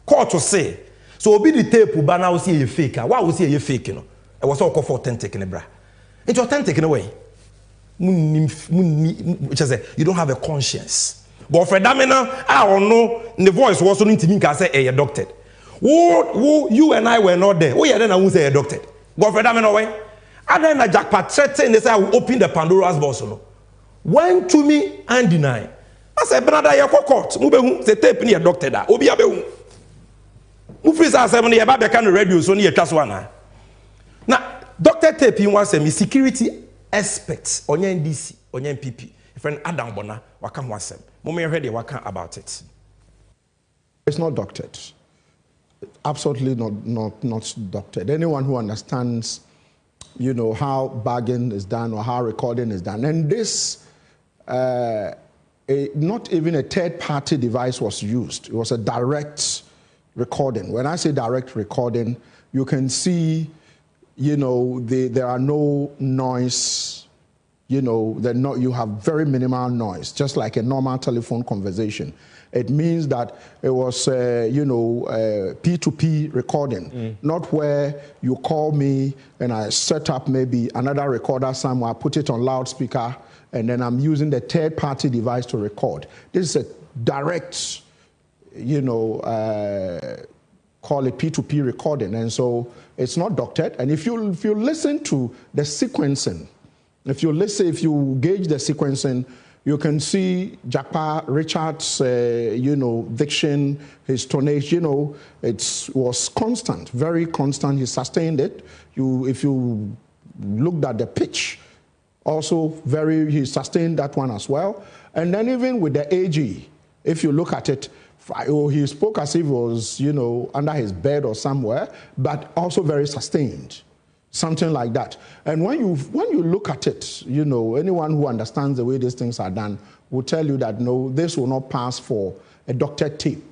Court will say, so obi the tape but now see a fake. Why we see a fake? It was all called for authentic in the bra. It's authentic in a way. You don't have a conscience. But for Damina, I don't know. The voice was only to me can say a doctor. Who you and I were not there. Oh yeah, then I won't say a doctor. But for Damina way. And then a Jack Patrette and they say I will open the Pandora's box. Went to me and deny. I said, Brother, you're court. The tape near doctor that. Obi abehu. Ufisa 70 about the kind of radio so near Kaswana. Now, Dr. Tape in was a security experts on your NDC, on your MPP. Friend Adam Bona, Wakam Wasem. Moment ready, Wakam about it.
It's not doctored. Absolutely not doctored. Anyone who understands, you know, how bargain is done or how recording is done. And this, not even a third-party device was used. It was a direct recording. When I say direct recording, you can see, you know, there are no noise, you know, you have very minimal noise, just like a normal telephone conversation. It means that it was, you know, P2P recording, not where you call me and I set up maybe another recorder somewhere, put it on loudspeaker, and then I'm using the third-party device to record. This is a direct, you know, call it P2P recording, and so it's not doctored. And if you listen to the sequencing, if you gauge the sequencing, you can see Japa Richard's, you know, diction, his tonation, you know, it was constant, very constant. He sustained it. If you looked at the pitch, also he sustained that one as well. And then even with the AG, if you look at it, he spoke as if it was, you know, under his bed or somewhere, but also very sustained. Something like that. And when you look at it, you know, anyone who understands the way these things are done will tell you that, no, this will not pass for a doctored tape.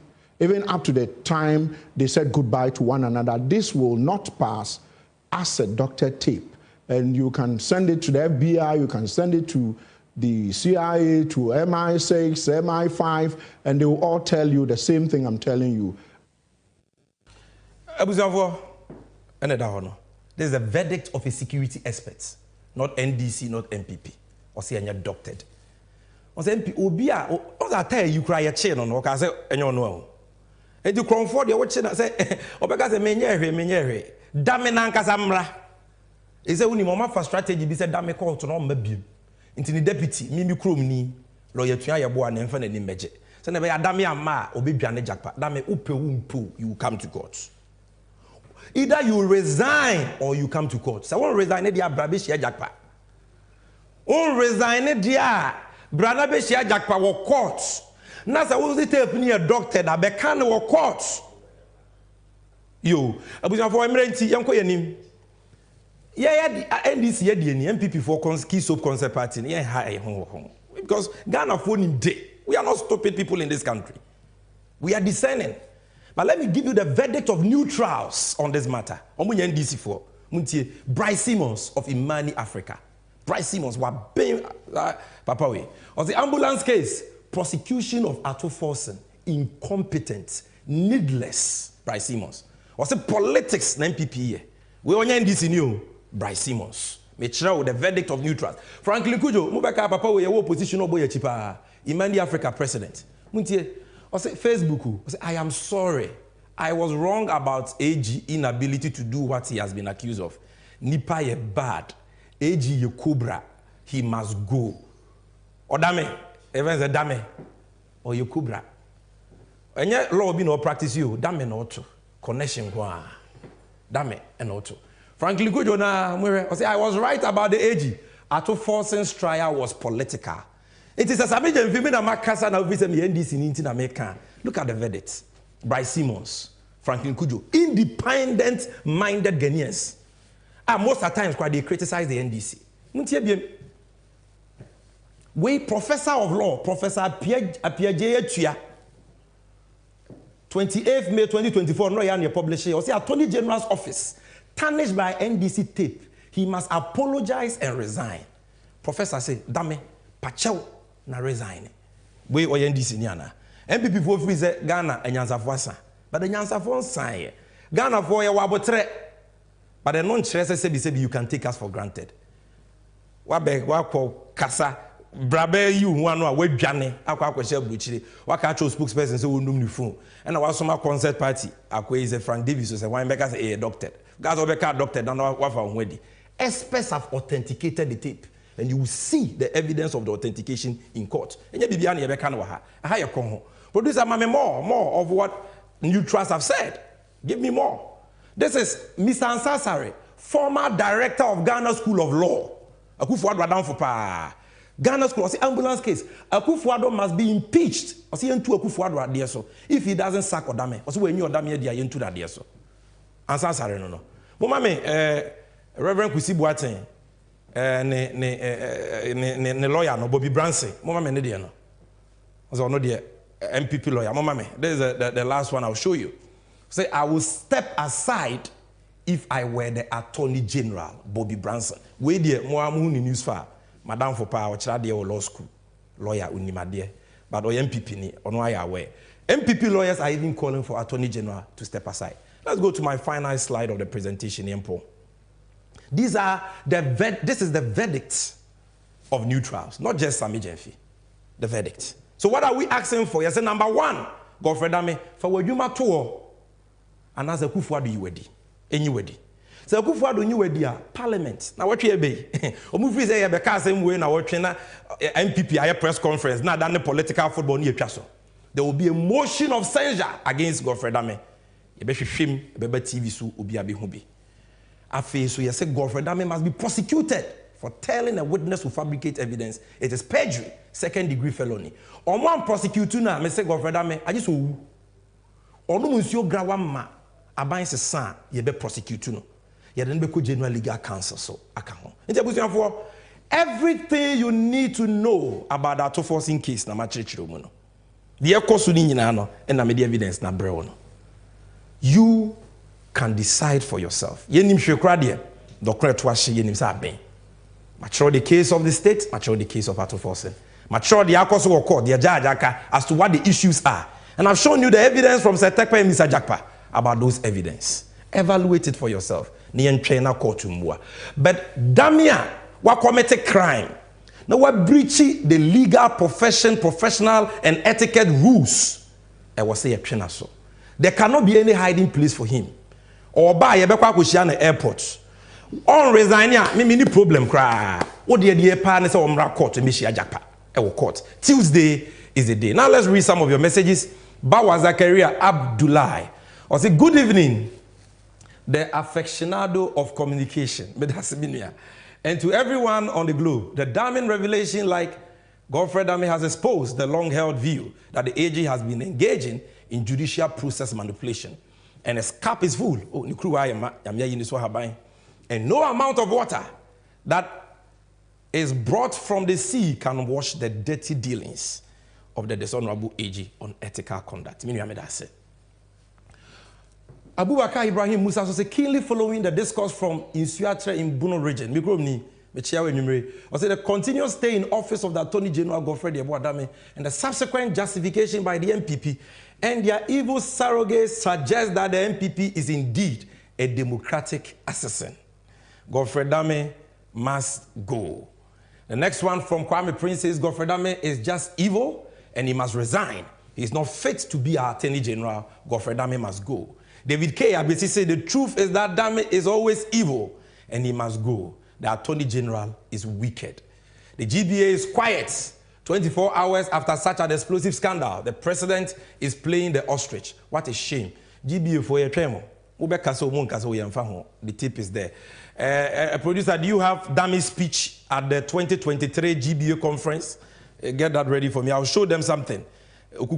Even up to the time they said goodbye to one another, this will not pass as a doctored tape. And you can send it to the FBI, you can send it to the CIA to MI6, MI5, and they will all tell you the same thing I'm telling you.
There's a verdict of a security expert, not NDC, not MPP. Or say you're doctored. On say MP Obia, on that tell you cry a chain on what I say and you know. And you come for the watching I say, Obeka say menyere. Dame nanka samra. He say uni mama for strategy be say dame call to no mabim. Into the deputy, Mimi Krum ni lawyer to ya boa and fan and meje. So never dame ama obibiane jackpot. Dame upe wumpu, you come to court. Either you resign or you come to court. So I won't resign the abrabish jackpot. On resign dia brother be share jakpa wo court na sa wo tape ni a doctor da be kan wo court yo abuja for emerenti yanko yanim ye NDC ye die ni MPP for key soap concept party ye high ho because Ghana for nim day we are not stupid people in this country, we are discerning. But let me give you the verdict of neutrals on this matter. Omunya NDC for muntie Bryce Simmons of Imani Africa. Bryce Simmons was being Papa way. On the ambulance case, prosecution of Ato Forsen, incompetent, needless. Bryce Simmons. Was the politics na MPP. We only NDC new Bryce Simmons. Me with the verdict of neutrals. Franklin Kujo, Mubaka Papa way opposition oboye chipa. Imani Africa president. Muntie. I say Facebook. I say I am sorry. I was wrong about AG inability to do what he has been accused of. Nipa ye bad. AG ye cobra, he must go. Or dame, even say dame, or you cobra. And yet law be no practice you, dame no to connection go. Dame and auto. Frankly, good I was right about the AG. Ato Forsen's trial was political. It is a Sammy Gyamfi na makasa na office me NDC in America. Look at the verdict. Bryce Simmons, Franklin Kujo, independent-minded Ghanaians. Most of the times, they criticize the NDC. We professor of law, Professor Apiaje Etua, 28th May 2024, no year published. Or say Attorney General's office, tarnished by NDC tape. He must apologize and resign. Professor say, "Dame, pachew na resign." We or NDC niana. MPP for say Ghana and Nyansafuasa, but the Nyansafuan sign Ghana for ya wabotre. But the non-chess say you can take us for granted. Wabe wako kasa brabe you one we dwane akwa kwese buchiri waka cho spokesperson say wonum ni phone and our summer concert party akwa is a Frank Davis so say one make say a doctor guys obeka doctor dan wafa onwedi. Experts have authenticated the tape and you will see the evidence of the authentication in court. Enye bibia na yebeka na wa ha ye kon ho. Producer mame more of what neutrals have said. Give me more. This is Mr. Ansasare, former director of Ghana School of Law. Akufo-Addo down for pa. Ghana School, the ambulance case. Akufo-Addo must be impeached. Or see into Akufo-Addo there so. If he doesn't sack Odame, or see when you Odame there into that there so. Ansasare no. Mama me Reverend Kwesi Boateng ne lawyer no Bobby Branson. Mama me ne there no. So no there MPP lawyer. Mama me. This is the last one I'll show you. Say, I will step aside if I were the Attorney General, Bobby Branson. We dear, more news for Madame for Power, Chade law school, lawyer Unimade, but MPP ni, or no I aware. MPP lawyers are even calling for Attorney General to step aside. Let's go to my final slide of the presentation, Yempo. This is the verdict of neutrals, not just Sammy Gyamfi. The verdict. So what are we asking for? Yes, number one, Godfrey Dame, for Wajuma tour. And as a Akufo-Addo you wedi, any wedi. So Akufo-Addo you wedi Parliament. Now what you be? Omufi say be ka same way na what na MPP aye press conference. Now than the political football ni etwa so. There will be a motion of censure against Godfrey Dame. You be hwehwem, be TV so obi abehu bi. Afi so you say Godfrey Dame must be prosecuted for telling a witness to fabricate evidence. It is perjury, second-degree felony. On one prosecutor na me say Godfrey Dame I just owu. Onu munsio grawama aban se san ye be prosecute no ye den be ko general legal counsel so aka ho nti abusuafo everything you need to know about that forcing case na ma chirechiro mu no the ekosu ni nyina no na me the evidence na brew no you can decide for yourself ye nim hwe kra de dokra to ahye ye nim sa aben Mature the case of the state, mature the case of Ato Forsen. Mature the Akoso of court, the judge as to what the issues are. And I've shown you the evidence from Sir Tekpa and Mr. Jakpa about those evidence. Evaluate it for yourself. But Damia, what committed crime? Now what breaching the legal professional and etiquette rules. I was say a so. There cannot be any hiding place for him. Or by a Bekwa airport. On resign, me mini problem cry. What the partners of Mra court to Mishia Jakpa. Court. Tuesday is the day. Now let's read some of your messages. Bawa Zakaria Abdullah. I say good evening. The aficionado of communication. And to everyone on the globe, the damning revelation like Godfrey Dame has exposed the long-held view that the AG has been engaging in judicial process manipulation. And his cup is full. And no amount of water that is brought from the sea can wash the dirty dealings of the dishonorable AG on ethical conduct. Abubakar Ibrahim Musa was keenly following the discourse from Insuatre in Bono region. I said the continuous stay in office of the Attorney General Godfrey Dame and the subsequent justification by the MPP and their evil surrogates suggest that the MPP is indeed a democratic assassin. Godfrey Dame must go. The next one from Kwame Prince says Godfrey Dame is just evil and he must resign. He is not fit to be our Attorney General. Godfrey Dame must go. David K. Abisi said the truth is that Dame is always evil and he must go. The Attorney General is wicked. The GBA is quiet. 24 hours after such an explosive scandal, the president is playing the ostrich. What a shame. GBA for your tremor. The tip is there. Producer, do you have Dame's speech at the 2023 GBA conference? Get that ready for me. I'll show them something. Like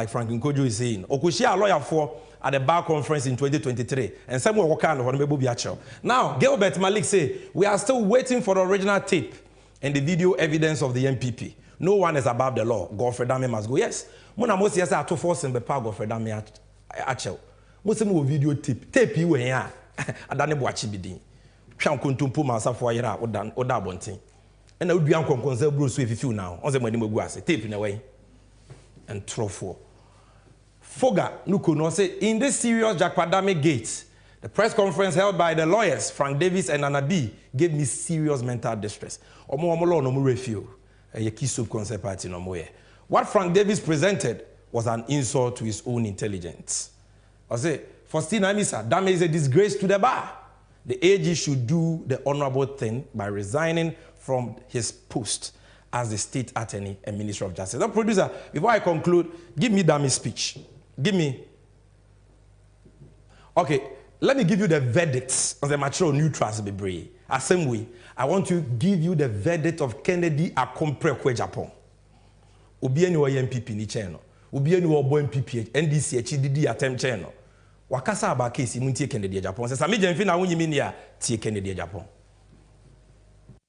Franklin Kojo is saying. Okushia a lawyer for at the bar conference in 2023. And some will work on. Now, Gilbert Malik say, we are still waiting for the original tape and the video evidence of the MPP. No one is above the law. Godfrey Dame must go. Yes. Mona most yes to force and be power Godfrey Dame achel. Most mo video tape. Tape you here. Adane boachi bidin. Twan kontumpo ma asafo ayera oda bonten. And I would be uncle concern Bruce if you feel now. On the money Moguase, tape in a way. And trofo. Foga Nuku no say in this serious Jakpadame gate, the press conference held by the lawyers, Frank Davis and Anabi, gave me serious mental distress. What Frank Davis presented was an insult to his own intelligence. I say, Faustina Misa, Dame is a disgrace to the bar. The AG should do the honorable thing by resigning from his post as the state attorney and minister of justice. Now, producer, before I conclude, give me Dame's speech. Give me. Okay, let me give you the verdicts of the mature neutrals bebre. As same way, I want to give you the verdict of Kennedy Akompre Kwe Japan. Obieni wa MPP ni cheno. Obieni wa obo MPP NDC HDD attempt cheno. Wakasa aba case muntie Kennedy Japan. Se Sammy Gyamfi na wunyi mini ya tie Kennedy Japan.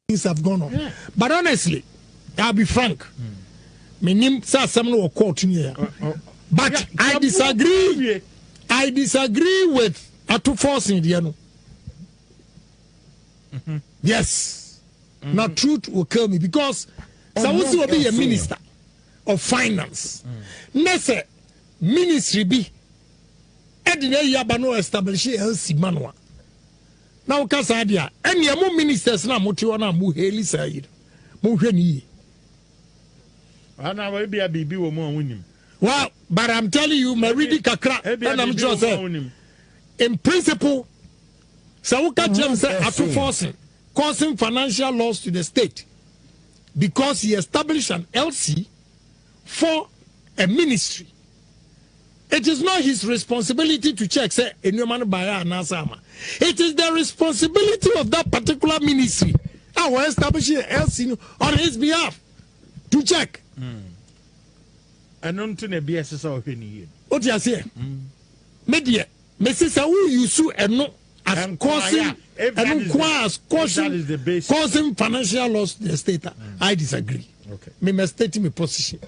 Things have gone on. Yeah. But honestly, I'll be frank. My name says someone will court here. But I disagree. I disagree with Ato Forsen Diano. Yes. Now truth will kill me because someone will be a minister of finance. Nese ministry be Edine Yabano establish LC Manua. Now Casadia, any more ministers now Motiwana Muheli Said. Muheni.
And I will be a baby woman winning.
Well, but I'm telling you, Maridi Kakra, and I'm just saying, in principle, Sauka James Ato Forsen causing financial loss to the state because he established an LC for a ministry. It is not his responsibility to check, say, it is the responsibility of that particular ministry. I will establish an LC on his behalf to check.
And on to the BSS of any.
What you say? Media, Mrs. Who you sue and no as causing and causing financial loss to the state. I disagree. Okay. Me state my position.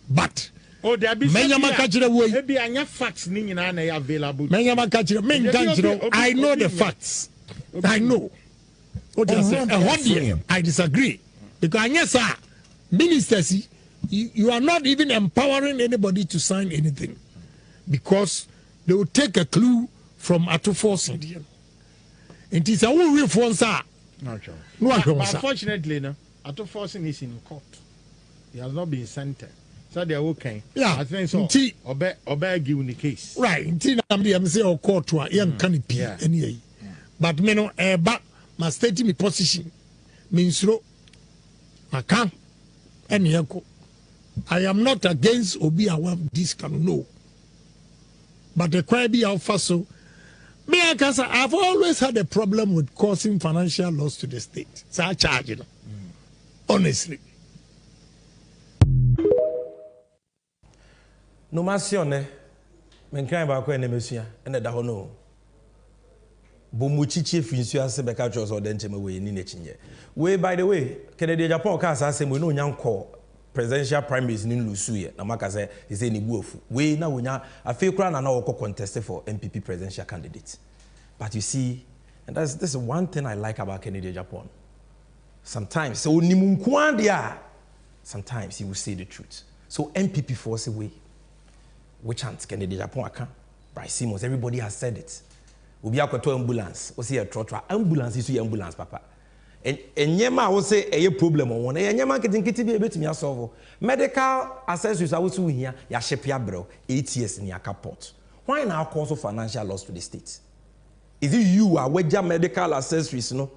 But
Oh, there be
Menyama kachire wo.
Maybe anya facts ni nyina na available.
Menyama kachire men kanchiro. I know the facts. I know. What you say? I disagree. Because anyesa ministers, you are not even empowering anybody to sign anything. Because they will take a clue from Atufos Indian. It is a real phone, sir.
But unfortunately, no, Atufos is in court. He has not been sentenced. So they are okay.
Yeah,
I think so. Obey give the case.
Right. I'm saying court to a young canopy anyway. But me no back my stating my position means I can't any echo. I am not against Obi Awam this can no. But the cry be alpha so. Me, I've always had a problem with causing financial loss to the state. So I charge it. Honestly.
No masione, men cry about when Nemesia and the Dahono. Bomuchichi Finsia Sebeka Jos or Dentime way in Nechinye. Way by the way, Kennedy Japan Casa say we know young call. Presidential primaries in Lusuye, Namaka say is any wolf. We now we a few crown and now contested for MPP presidential candidates. But you see, and this is one thing I like about Kennedy Japan. Sometimes, so sometimes he will say the truth. So MPP force away. Which chance Kennedy Japan can? Bryce Simmons, everybody has said it. We'll be to ambulance. We'll see a trotro. Ambulance is ambulance, Papa. And Yema will say a problem on one. And Yama getting kitty be able to solve. Medical accessories are also here. Ya ship ya bro 8 years in your port. Why now cause of financial loss to the state? Is it you are with your medical accessories, no?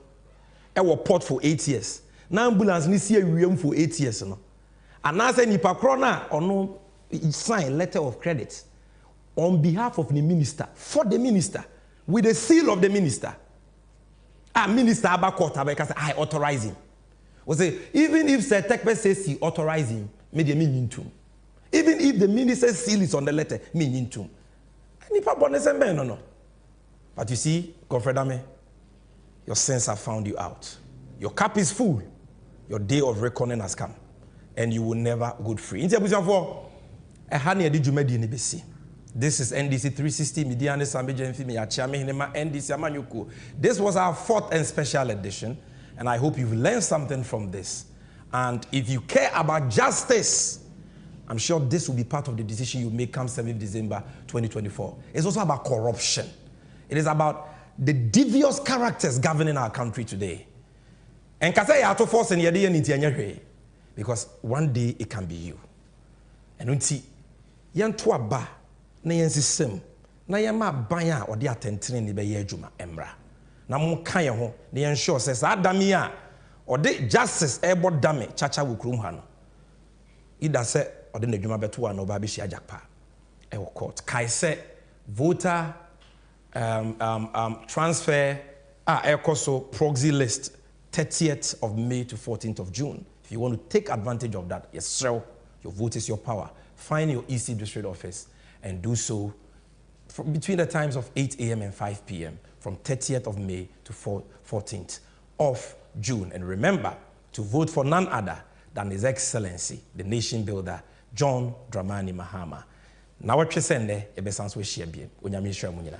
I will port for 8 years. Now ambulance ni see a room for 8 years, no? And now say nipa krona or no sign letter of credit on behalf of the minister for the minister with the seal of the minister. Minister Abakot Abeka I authorize him. Was say even if Sir Tekpe says he authorize him, maybe mean to. Even if the minister's seal is on the letter, mean to. No. But you see, Godfredame, your sins have found you out. Your cup is full. Your day of reckoning has come, and you will never go free. This is NDC 360 Media Sammy Gyamfi NDC Amanyuku. This was our 4th and special edition, and I hope you've learned something from this. And if you care about justice, I'm sure this will be part of the decision you make come 7th December 2024. It's also about corruption. It is about the devious characters governing our country today. And because one day it can be you. And unti yantua ba na yensisem na yema ban a ode atentene ne be ye adwuma emra na mo kan ye ho na yen sure say adame a ode justice ebo dame chacha wo krum ha no ida say ode na adwuma beto wa no ba be hia jakpa e wo court kai say voter transfer ekoso proxy list 30th of May to 14th of June. If you want to take advantage of that, yes sir, your vote is your power. Find your EC district office and do so from between the times of 8 a.m. and 5 p.m. from 30th of May to 14th of June. And remember to vote for none other than His Excellency, the nation builder, John Dramani Mahama. Now what you send there, ebe sans we share bien. Onyame share munyina.